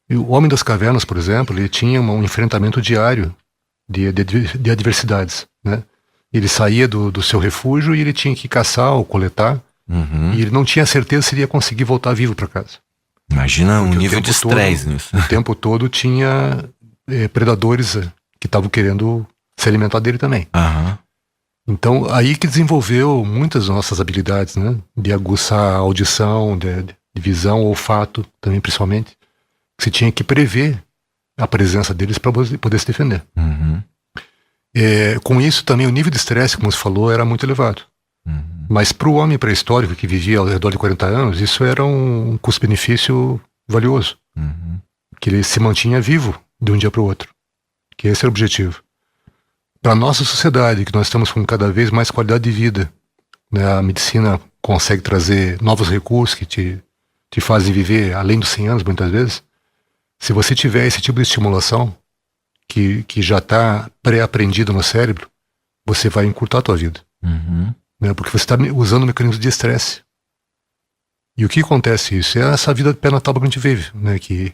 E o homem das cavernas, por exemplo, ele tinha um enfrentamento diário de adversidades, né? Ele saía do seu refúgio e ele tinha que caçar ou coletar, e ele não tinha certeza se ele ia conseguir voltar vivo para casa. Imagina Porque um nível de estresse nisso. O tempo todo tinha predadores que estavam querendo se alimentar dele também. Então, aí que desenvolveu muitas das nossas habilidades, né? De aguçar a audição, de visão, olfato, também principalmente. Você tinha que prever a presença deles para poder se defender. Com isso também o nível de estresse, como você falou, era muito elevado. Mas para o homem pré-histórico que vivia ao redor de 40 anos, isso era um custo-benefício valioso. Que ele se mantinha vivo de um dia para o outro. Que esse era o objetivo. Para a nossa sociedade, que nós estamos com cada vez mais qualidade de vida, né? A medicina consegue trazer novos recursos que te fazem viver além dos 100 anos, muitas vezes. Se você tiver esse tipo de estimulação, que já está pré-aprendido no cérebro, você vai encurtar a tua vida. Né? Porque você está usando o mecanismo de estresse. E o que acontece isso? É essa vida de pé na tábua que a gente vive, né? Que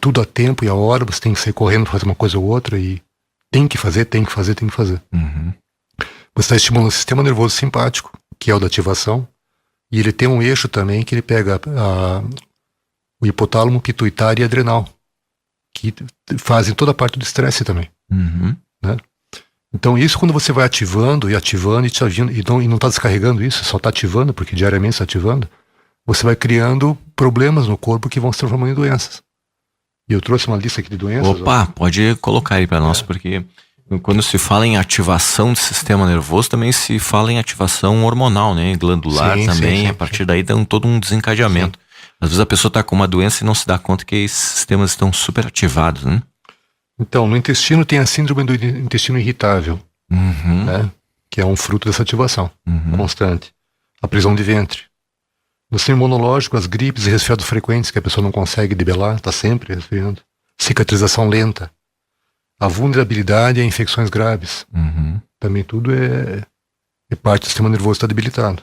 tudo a tempo e a hora, você tem que sair correndo para fazer uma coisa ou outra e tem que fazer. Você está estimulando o sistema nervoso simpático, que é o da ativação, e ele tem um eixo também que ele pega o hipotálamo, pituitário e adrenal, que fazem toda a parte do estresse também. Né? Então isso, quando você vai ativando e não está descarregando isso, só está ativando, porque diariamente está ativando, você vai criando problemas no corpo que vão se transformando em doenças. E eu trouxe uma lista aqui de doenças. Opa, pode colocar aí para nós, porque quando se fala em ativação do sistema nervoso, também se fala em ativação hormonal, né? Glandular também, a partir daí dá todo um desencadeamento. Às vezes a pessoa está com uma doença e não se dá conta que esses sistemas estão super ativados, né? Então, no intestino tem a síndrome do intestino irritável, né? Que é um fruto dessa ativação constante. A prisão de ventre. No sistema imunológico, as gripes e resfriados frequentes que a pessoa não consegue debelar, está sempre resfriando. Cicatrização lenta. A vulnerabilidade a infecções graves. Também tudo é parte do sistema nervoso estar debilitado.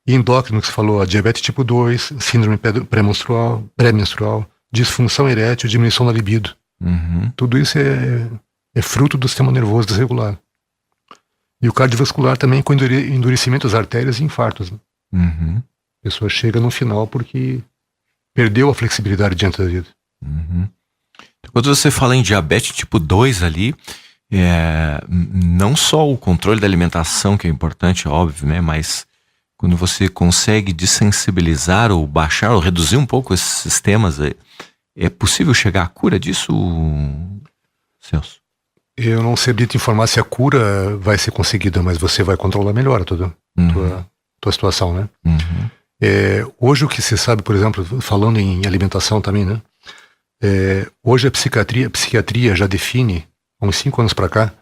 E endócrino, que você falou, a diabetes tipo 2, síndrome pré-menstrual, disfunção erétil, diminuição da libido. Tudo isso é fruto do sistema nervoso desregulado. E o cardiovascular também com endurecimento das artérias e infartos. Né? A pessoa chega no final porque perdeu a flexibilidade diante da vida. Então, quando você fala em diabetes tipo 2 ali, não só o controle da alimentação, que é importante, óbvio, né? Mas quando você consegue desensibilizar ou baixar ou reduzir um pouco esses sistemas, é possível chegar à cura disso, Celso? Eu não sei te informar se a cura vai ser conseguida, mas você vai controlar melhor toda tua situação, né? Hoje o que se sabe, por exemplo, falando em alimentação também, né? Hoje a psiquiatria já define, há uns 5 anos para cá,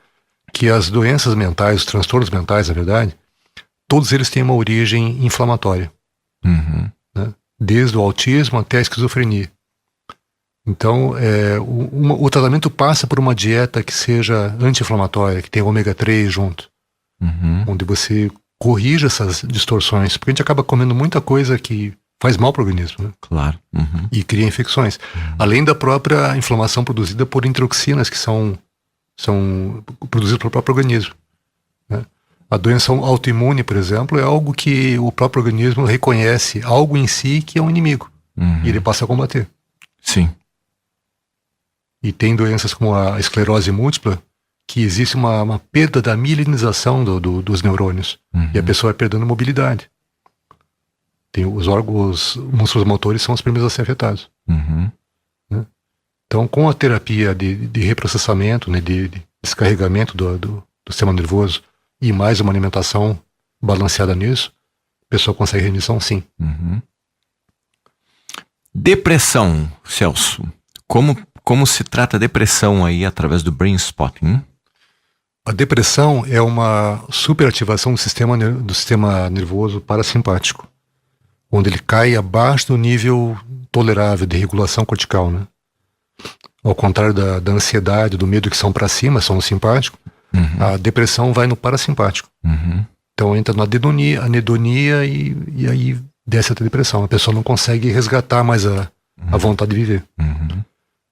que as doenças mentais, os transtornos mentais, na verdade, todos eles têm uma origem inflamatória. Né? Desde o autismo até a esquizofrenia. Então, o tratamento passa por uma dieta que seja anti-inflamatória, que tenha ômega 3 junto. Onde você corrija essas distorções, porque a gente acaba comendo muita coisa que faz mal para o organismo, né? Claro. E cria infecções. Além da própria inflamação produzida por intertoxinas que são produzidas pelo próprio organismo. Né? A doença autoimune, por exemplo, é algo que o próprio organismo reconhece algo em si que é um inimigo. E ele passa a combater. Sim. E tem doenças como a esclerose múltipla, que existe uma perda da mielinização dos neurônios. E a pessoa vai perdendo mobilidade. Tem os órgãos musculomotores são os primeiros a ser afetados. Né? Então, com a terapia de reprocessamento, né, de descarregamento do sistema nervoso e mais uma alimentação balanceada nisso, a pessoa consegue remissão, sim. Depressão, Celso. Como se trata a depressão aí através do brain spotting? A depressão é uma superativação do sistema nervoso parasimpático, onde ele cai abaixo do nível tolerável de regulação cortical, né? Ao contrário da ansiedade, do medo, que são para cima, são no simpático, A depressão vai no parasimpático. Então entra na anedonia e aí desce até a depressão. A pessoa não consegue resgatar mais a vontade de viver.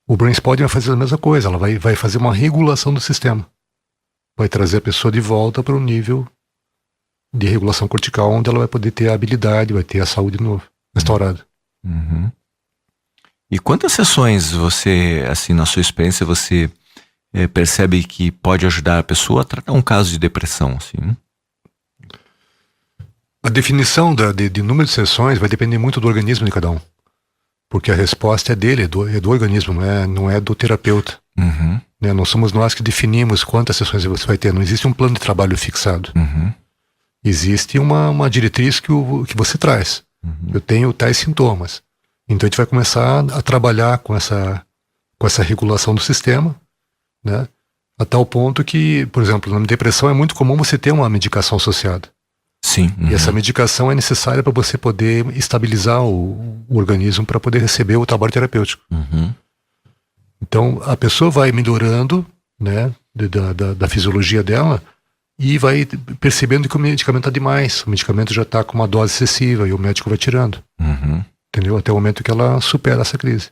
O Brain Spotting vai fazer a mesma coisa. Ela vai fazer uma regulação do sistema. Vai trazer a pessoa de volta para um nível de regulação cortical, onde ela vai poder ter a habilidade, vai ter a saúde de novo, restaurada. E quantas sessões você, assim, na sua experiência, você percebe que pode ajudar a pessoa a tratar um caso de depressão, assim? A definição de número de sessões vai depender muito do organismo de cada um. Porque a resposta é dele, é do organismo, não é do terapeuta. Né? Não somos nós que definimos quantas sessões você vai ter. Não existe um plano de trabalho fixado. Existe uma diretriz que você traz. Eu tenho tais sintomas. Então a gente vai começar a trabalhar com essa regulação do sistema, né? A tal ponto que, por exemplo, na depressão é muito comum você ter uma medicação associada. Sim. E essa medicação é necessária para você poder estabilizar o organismo para poder receber o trabalho terapêutico. Então a pessoa vai melhorando, né, da fisiologia dela e vai percebendo que o medicamento está demais. O medicamento já está com uma dose excessiva e o médico vai tirando. Entendeu? Até o momento que ela supera essa crise.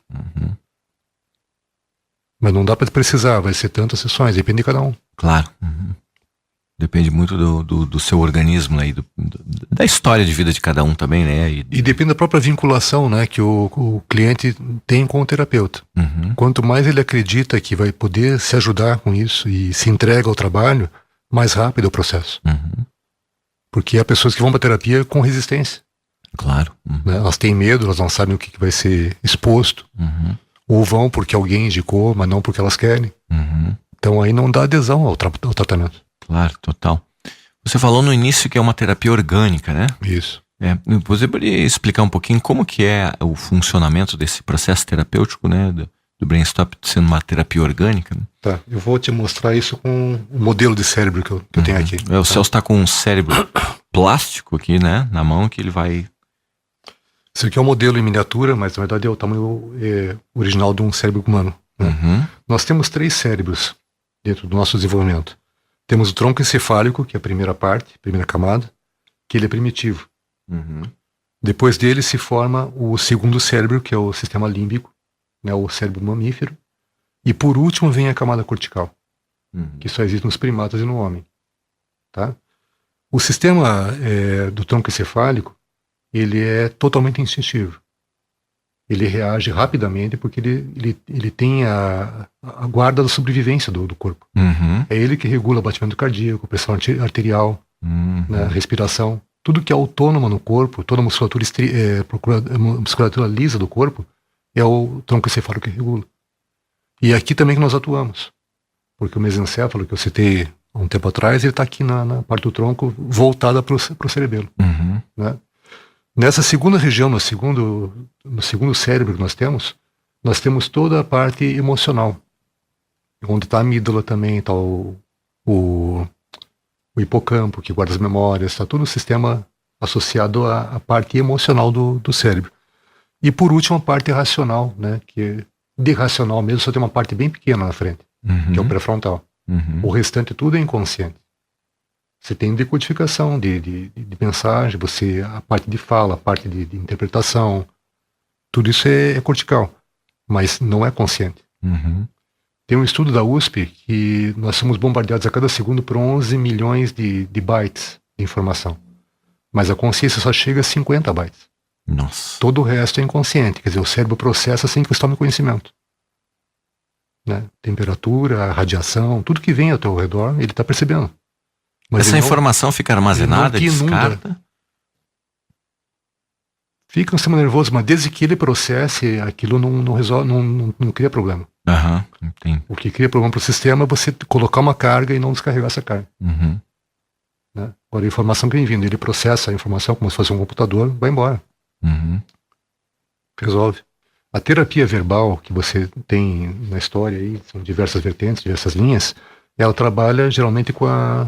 Mas não dá para precisar, vai ser tantas sessões, depende de cada um. Claro. Depende muito do seu organismo, né? E da história de vida de cada um também, né? E depende da própria vinculação, né, que o cliente tem com o terapeuta. Quanto mais ele acredita que vai poder se ajudar com isso e se entrega ao trabalho, mais rápido é o processo. Porque há pessoas que vão para terapia com resistência. Claro. Né? Elas têm medo, elas não sabem o que vai ser exposto. Ou vão porque alguém indicou, mas não porque elas querem. Então aí não dá adesão ao tratamento. Claro, total. Você falou no início que é uma terapia orgânica, né? Isso. Você poderia explicar um pouquinho como que é o funcionamento desse processo terapêutico, né? Do BrainStop sendo uma terapia orgânica? Né? Tá, eu vou te mostrar isso com o modelo de cérebro que eu tenho aqui. O Celso está com um cérebro plástico aqui, né? Na mão, que ele vai... Esse aqui é um modelo em miniatura, mas na verdade é o tamanho original de um cérebro humano. Né? Nós temos 3 cérebros dentro do nosso desenvolvimento. Temos o tronco encefálico, que é a primeira parte, primeira camada, que ele é primitivo. Depois dele se forma o segundo cérebro, que é o sistema límbico, né, o cérebro mamífero. E por último vem a camada cortical, que só existe nos primatas e no homem. Tá? O sistema do tronco encefálico, ele é totalmente instintivo. Ele reage rapidamente porque ele tem a guarda da sobrevivência do corpo. É ele que regula o batimento cardíaco, pressão arterial, né, respiração. Tudo que é autônomo no corpo, toda a musculatura lisa do corpo, é o tronco encefálico que regula. E é aqui também que nós atuamos. Porque o mesencéfalo, que eu citei há um tempo atrás, ele está aqui na parte do tronco voltada para o cerebelo. Né? Nessa segunda região, no segundo cérebro que nós temos toda a parte emocional. Onde está a amígdala também, está o hipocampo, que guarda as memórias, está todo o sistema associado à parte emocional do cérebro. E por último, a parte racional, né, que de racional mesmo só tem uma parte bem pequena na frente, que é o pré-frontal. O restante tudo é inconsciente. Você tem decodificação de mensagem, a parte de fala, a parte de interpretação, tudo isso é cortical, mas não é consciente. Tem um estudo da USP que nós somos bombardeados a cada segundo por 11 milhões de bytes de informação, mas a consciência só chega a 50 bytes. Nossa. Todo o resto é inconsciente, quer dizer, o cérebro processa sem que você tome conhecimento. Né? Temperatura, radiação, tudo que vem ao teu redor, ele está percebendo. Mas essa informação fica armazenada, descarta? Fica no sistema nervoso, mas desde que ele processe, aquilo não resolve, não cria problema. Entendi. O que cria problema para o sistema é você colocar uma carga e não descarregar essa carga. Né? Agora, a informação que vem vindo, ele processa a informação como se fosse um computador, vai embora. Resolve. A terapia verbal que você tem na história aí, são diversas vertentes, diversas linhas, ela trabalha geralmente com a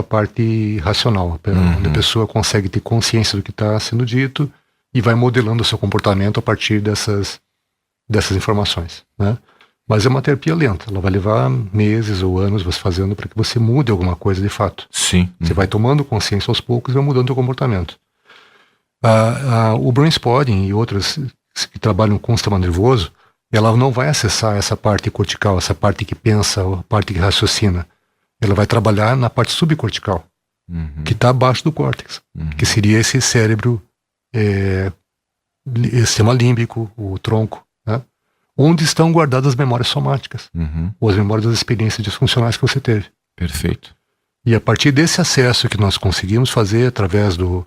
parte racional, onde a pessoa consegue ter consciência do que está sendo dito e vai modelando o seu comportamento a partir dessas informações. Né? Mas é uma terapia lenta, ela vai levar meses ou anos você fazendo para que você mude alguma coisa de fato. Sim. Você vai tomando consciência aos poucos e vai mudando o seu comportamento. O brain spotting e outras que trabalham com o sistema nervoso, ela não vai acessar essa parte cortical, essa parte que pensa, a parte que raciocina. Ela vai trabalhar na parte subcortical, que está abaixo do córtex, que seria esse cérebro, sistema límbico, o tronco, né? Onde estão guardadas as memórias somáticas, ou as memórias das experiências disfuncionais que você teve. Perfeito. E a partir desse acesso que nós conseguimos fazer através do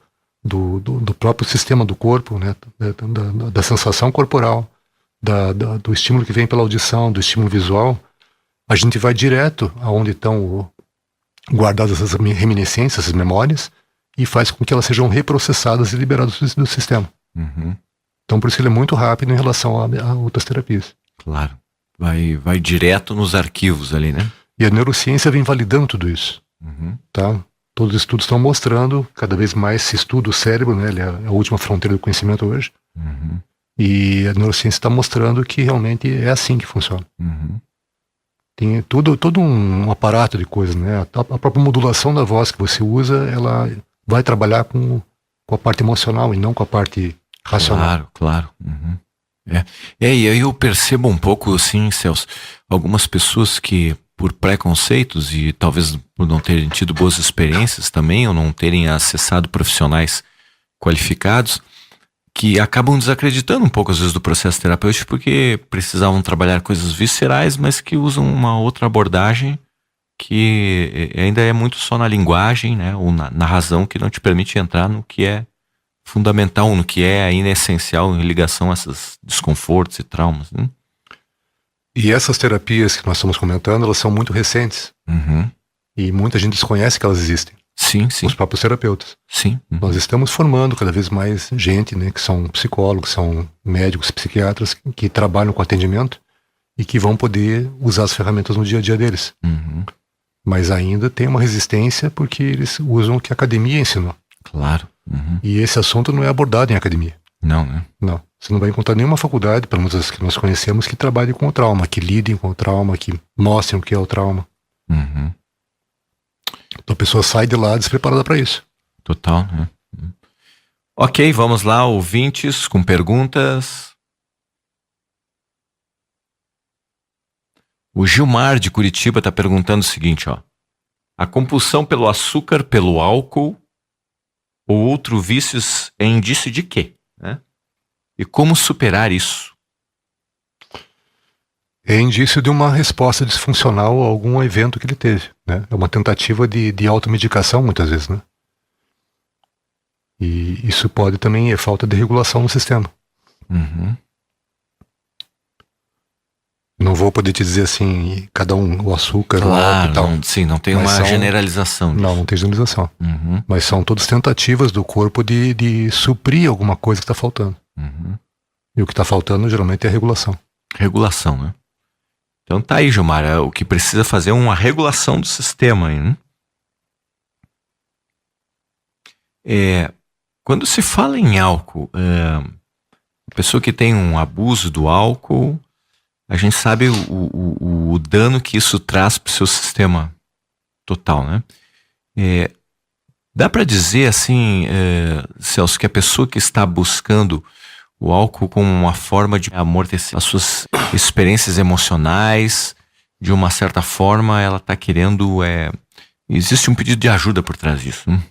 próprio sistema do corpo, né, da sensação corporal, do estímulo que vem pela audição, do estímulo visual, a gente vai direto aonde estão guardadas essas reminiscências, essas memórias, e faz com que elas sejam reprocessadas e liberadas do sistema. Então por isso ele é muito rápido em relação a outras terapias. Claro. Vai direto nos arquivos ali, né? E a neurociência vem validando tudo isso. Tá? Todos os estudos estão mostrando, cada vez mais se estuda o cérebro, né? Ele é a última fronteira do conhecimento hoje. E a neurociência está mostrando que realmente é assim que funciona. Tem todo um aparato de coisas, né? A própria modulação da voz que você usa, ela vai trabalhar com a parte emocional e não com a parte racional. Claro. E aí eu percebo um pouco, assim, Celso, algumas pessoas que, por preconceitos e talvez por não terem tido boas experiências também, ou não terem acessado profissionais qualificados, que acabam desacreditando um pouco às vezes do processo terapêutico porque precisavam trabalhar coisas viscerais, mas que usam uma outra abordagem que ainda é muito só na linguagem, né, ou na razão, que não te permite entrar no que é fundamental, no que é ainda essencial em ligação a esses desconfortos e traumas, né? E essas terapias que nós estamos comentando, elas são muito recentes. E muita gente desconhece que elas existem. Sim. Os próprios terapeutas. Sim. Nós estamos formando cada vez mais gente, né, que são psicólogos, são médicos, psiquiatras, que trabalham com atendimento e que vão poder usar as ferramentas no dia a dia deles. Mas ainda tem uma resistência porque eles usam o que a academia ensinou. Claro. E esse assunto não é abordado em academia. Não, né? Não. Você não vai encontrar nenhuma faculdade, pelo menos as que nós conhecemos, que trabalhe com o trauma, que lidem com o trauma, que mostrem o que é o trauma. Então a pessoa sai de lá despreparada para isso. Total, né? Ok, vamos lá, ouvintes com perguntas. O Gilmar de Curitiba está perguntando o seguinte, ó. A compulsão pelo açúcar, pelo álcool ou outro vícios é indício de quê? Né? E como superar isso? É indício de uma resposta disfuncional a algum evento que ele teve, né? É uma tentativa de automedicação, muitas vezes, né? E isso pode também é falta de regulação no sistema. Não vou poder te dizer assim, cada um, o açúcar, o álcool e tal. Não tem uma generalização disso. Não tem generalização. Mas são todas tentativas do corpo de suprir alguma coisa que está faltando. E o que está faltando geralmente é a regulação. Regulação, né? Então tá aí, Gilmar, o que precisa fazer é uma regulação do sistema aí, né? Quando se fala em álcool, a pessoa que tem um abuso do álcool, a gente sabe o dano que isso traz para o seu sistema total, né? Dá para dizer assim, Celso, que a pessoa que está buscando o álcool como uma forma de amortecer as suas experiências emocionais, de uma certa forma, ela está querendo... existe um pedido de ajuda por trás disso, né?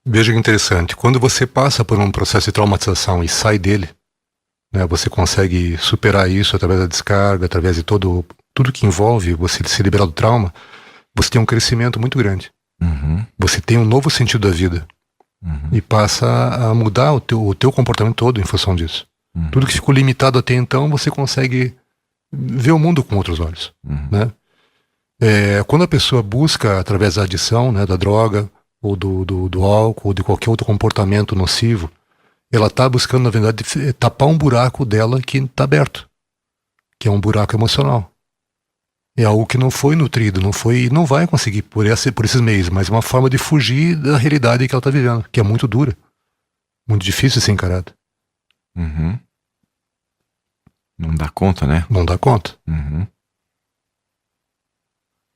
Veja que interessante. Quando você passa por um processo de traumatização e sai dele, né, você consegue superar isso através da descarga, através de tudo que envolve você se liberar do trauma, você tem um crescimento muito grande. Você tem um novo sentido da vida. E passa a mudar o teu comportamento todo em função disso. Tudo que ficou limitado até então, você consegue ver o mundo com outros olhos. Né? Quando a pessoa busca, através da adição, né, da droga, ou do álcool, ou de qualquer outro comportamento nocivo, ela está buscando, na verdade, tapar um buraco dela que está aberto, que é um buraco emocional. É algo que não foi nutrido, não vai conseguir por esses meios, mas é uma forma de fugir da realidade que ela está vivendo, que é muito dura, muito difícil de ser encarada. Não dá conta, né? Não dá conta. Uhum.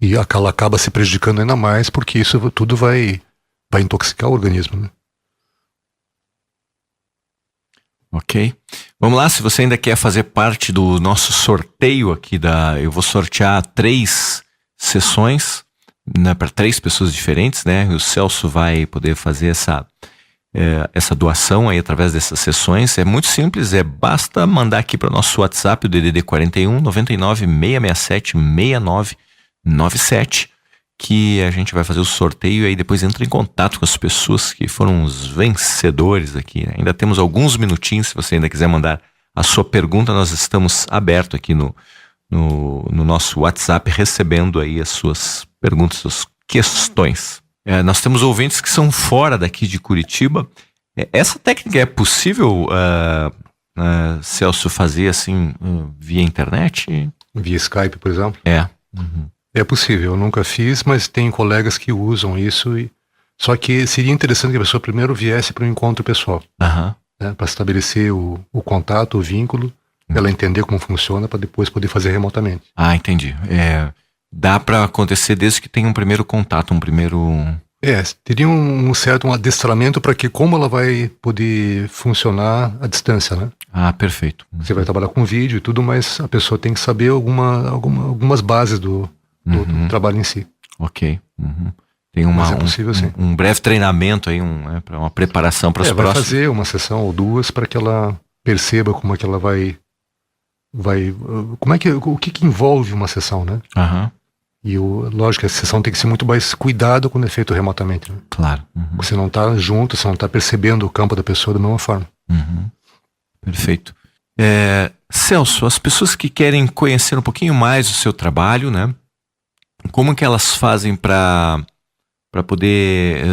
E ela acaba se prejudicando ainda mais, porque isso tudo vai intoxicar o organismo, né? Ok. Vamos lá, se você ainda quer fazer parte do nosso sorteio aqui eu vou sortear 3 sessões, né, para 3 pessoas diferentes, né? E o Celso vai poder fazer essa doação aí através dessas sessões. É muito simples, basta mandar aqui para o nosso WhatsApp, o DDD 41 99 667 6997, que a gente vai fazer o sorteio e aí depois entra em contato com as pessoas que foram os vencedores aqui, né? Ainda temos alguns minutinhos, se você ainda quiser mandar a sua pergunta, nós estamos abertos aqui no nosso WhatsApp, recebendo aí as suas perguntas, suas questões. Nós temos ouvintes que são fora daqui de Curitiba. Essa técnica é possível, Celso, fazer assim via internet? Via Skype, por exemplo? Uhum. É possível, eu nunca fiz, mas tem colegas que usam isso. Só que seria interessante que a pessoa primeiro viesse para um encontro pessoal. Uhum. Né, para estabelecer o contato, o vínculo, ela entender como funciona, para depois poder fazer remotamente. Ah, entendi. Dá para acontecer desde que tenha um primeiro contato, teria um certo adestramento para que como ela vai poder funcionar à distância, né? Ah, perfeito. Você vai trabalhar com vídeo e tudo, mas a pessoa tem que saber algumas bases do trabalho em si. Ok. Uhum. Tem mas é possível, sim. Um breve treinamento aí, para uma preparação para os próximos. Vai fazer uma sessão ou 2 para que ela perceba como é que ela vai como é que, o que envolve uma sessão, né? Uhum. E lógico que a sessão tem que ser muito mais cuidado quando é feito remotamente, né? Claro. Uhum. Você não está junto, você não está percebendo o campo da pessoa da mesma forma. Uhum. Perfeito. Celso, as pessoas que querem conhecer um pouquinho mais o seu trabalho, né? Como que elas fazem para poder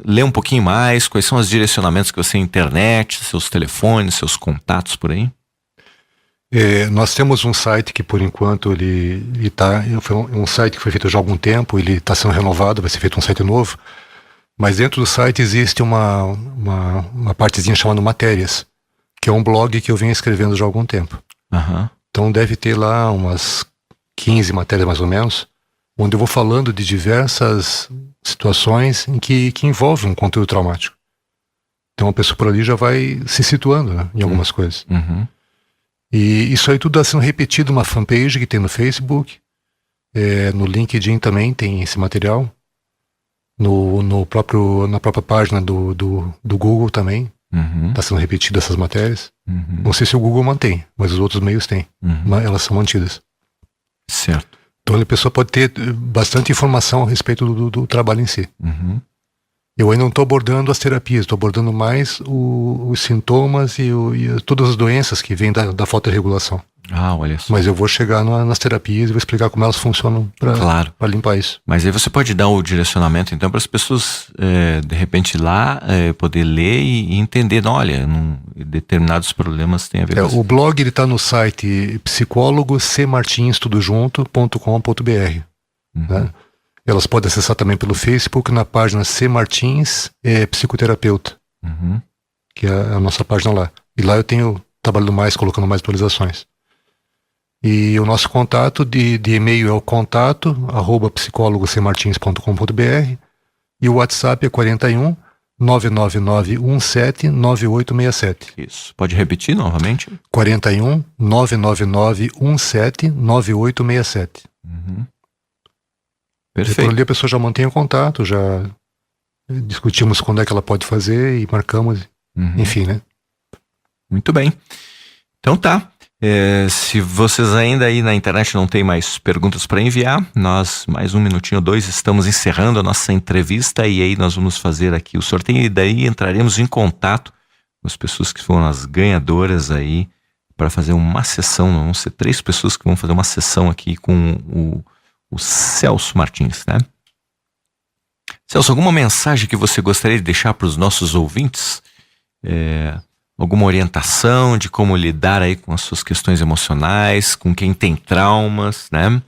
ler um pouquinho mais? Quais são os direcionamentos que você tem na internet, seus telefones, seus contatos por aí? Nós temos um site que por enquanto ele foi um site que foi feito já há algum tempo, ele está sendo renovado, vai ser feito um site novo, mas dentro do site existe uma partezinha chamada Matérias, que é um blog que eu venho escrevendo já há algum tempo. Uhum. Então deve ter lá umas 15 matérias mais ou menos, onde eu vou falando de diversas situações em que envolve um conteúdo traumático. Então a pessoa por ali já vai se situando, né, em algumas coisas. Uhum. E isso aí tudo está sendo repetido numa fanpage que tem no Facebook, no LinkedIn também tem esse material, na própria página do Google também está sendo repetido essas matérias. Uhum. Não sei se o Google mantém, mas os outros meios têm, mas elas são mantidas. Certo. Então a pessoa pode ter bastante informação a respeito do trabalho em si. Uhum. Eu ainda não estou abordando as terapias, estou abordando mais os sintomas e todas as doenças que vêm da fotorregulação. Ah, olha só. Mas eu vou chegar nas terapias e vou explicar como elas funcionam para limpar isso. Mas aí você pode dar o direcionamento, então, para as pessoas, de repente, lá, poder ler e entender, olha, determinados problemas têm a ver com isso. O blog está no site psicólogocmartinstudojunto.com.br. Né? Elas podem acessar também pelo Facebook, na página C. Martins Psicoterapeuta, que é a nossa página lá. E lá eu tenho trabalhado mais, colocando mais atualizações. E o nosso contato de e-mail é o contato@psicologocmartins.com.br e o WhatsApp é 41 99917 9867. Isso. Pode repetir novamente? 41 99917 9867. Perfeito. E por ali a pessoa já mantém o contato, já discutimos quando é que ela pode fazer e marcamos, enfim, né? Muito bem. Então tá. Se vocês ainda aí na internet não tem mais perguntas para enviar, nós, mais 1 minutinho ou 2, estamos encerrando a nossa entrevista e aí nós vamos fazer aqui o sorteio e daí entraremos em contato com as pessoas que foram as ganhadoras aí para fazer uma sessão. Vão ser 3 pessoas que vão fazer uma sessão aqui com o Celso Martins, né? Celso, alguma mensagem que você gostaria de deixar para os nossos ouvintes? Alguma orientação de como lidar aí com as suas questões emocionais, com quem tem traumas, né?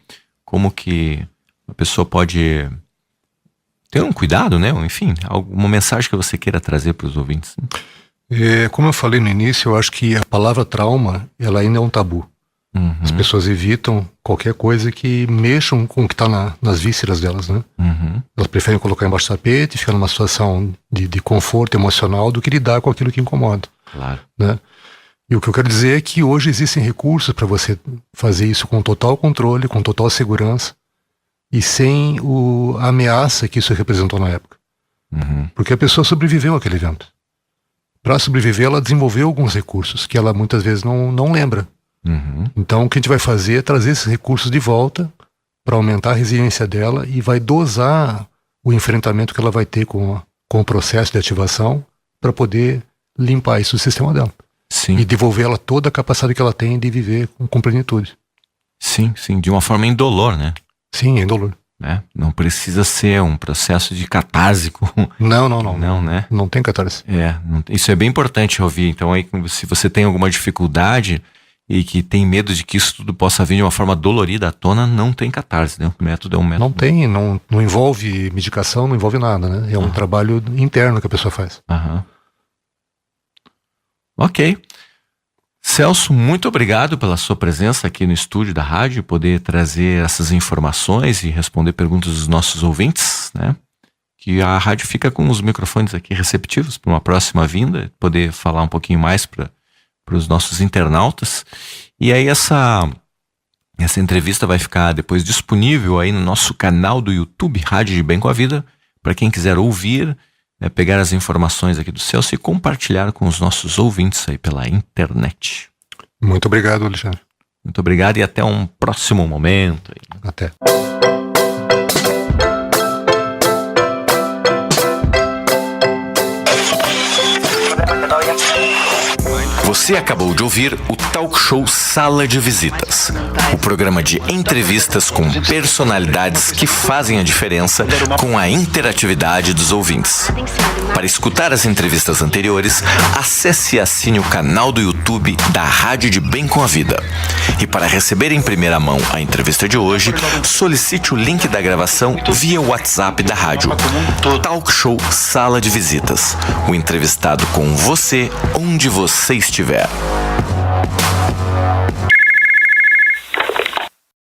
Como que a pessoa pode ter um cuidado, né? Enfim, alguma mensagem que você queira trazer para os ouvintes? Como eu falei no início, eu acho que a palavra trauma, ela ainda é um tabu. As pessoas evitam qualquer coisa que mexam com o que está nas vísceras delas, né? Elas preferem colocar embaixo do tapete, ficar numa situação de conforto emocional do que lidar com aquilo que incomoda. Claro. Né? E o que eu quero dizer é que hoje existem recursos para você fazer isso com total controle, com total segurança e sem a ameaça que isso representou na época. Porque a pessoa sobreviveu àquele evento. Para sobreviver, ela desenvolveu alguns recursos que ela muitas vezes não lembra. Então, o que a gente vai fazer é trazer esses recursos de volta para aumentar a resiliência dela e vai dosar o enfrentamento que ela vai ter com o processo de ativação para poder limpar isso do sistema dela. Sim. E devolver ela toda a capacidade que ela tem de viver com plenitude. Sim, de uma forma indolor, né? Sim, indolor. Não precisa ser um processo de catarse. Não, né? Não tem catarse. Isso é bem importante ouvir. Então, aí, se você tem alguma dificuldade e que tem medo de que isso tudo possa vir de uma forma dolorida à tona, não tem catarse, né? O método é um método. Não tem, não envolve medicação, não envolve nada, né? É um trabalho interno que a pessoa faz. Ok. Celso, muito obrigado pela sua presença aqui no estúdio da rádio, poder trazer essas informações e responder perguntas dos nossos ouvintes, né? Que a rádio fica com os microfones aqui receptivos para uma próxima vinda, poder falar um pouquinho mais para os nossos internautas. E aí essa entrevista vai ficar depois disponível aí no nosso canal do YouTube, Rádio de Bem com a Vida, para quem quiser ouvir, pegar as informações aqui do Celso e compartilhar com os nossos ouvintes aí pela internet. Muito obrigado, Alexandre. Muito obrigado e até um próximo momento. Até. Você acabou de ouvir o Talk Show Sala de Visitas, o programa de entrevistas com personalidades que fazem a diferença com a interatividade dos ouvintes. Para escutar as entrevistas anteriores, acesse e assine o canal do YouTube da Rádio de Bem com a Vida. E para receber em primeira mão a entrevista de hoje, solicite o link da gravação via WhatsApp da rádio. Talk Show Sala de Visitas, o entrevistado com você onde você estiver.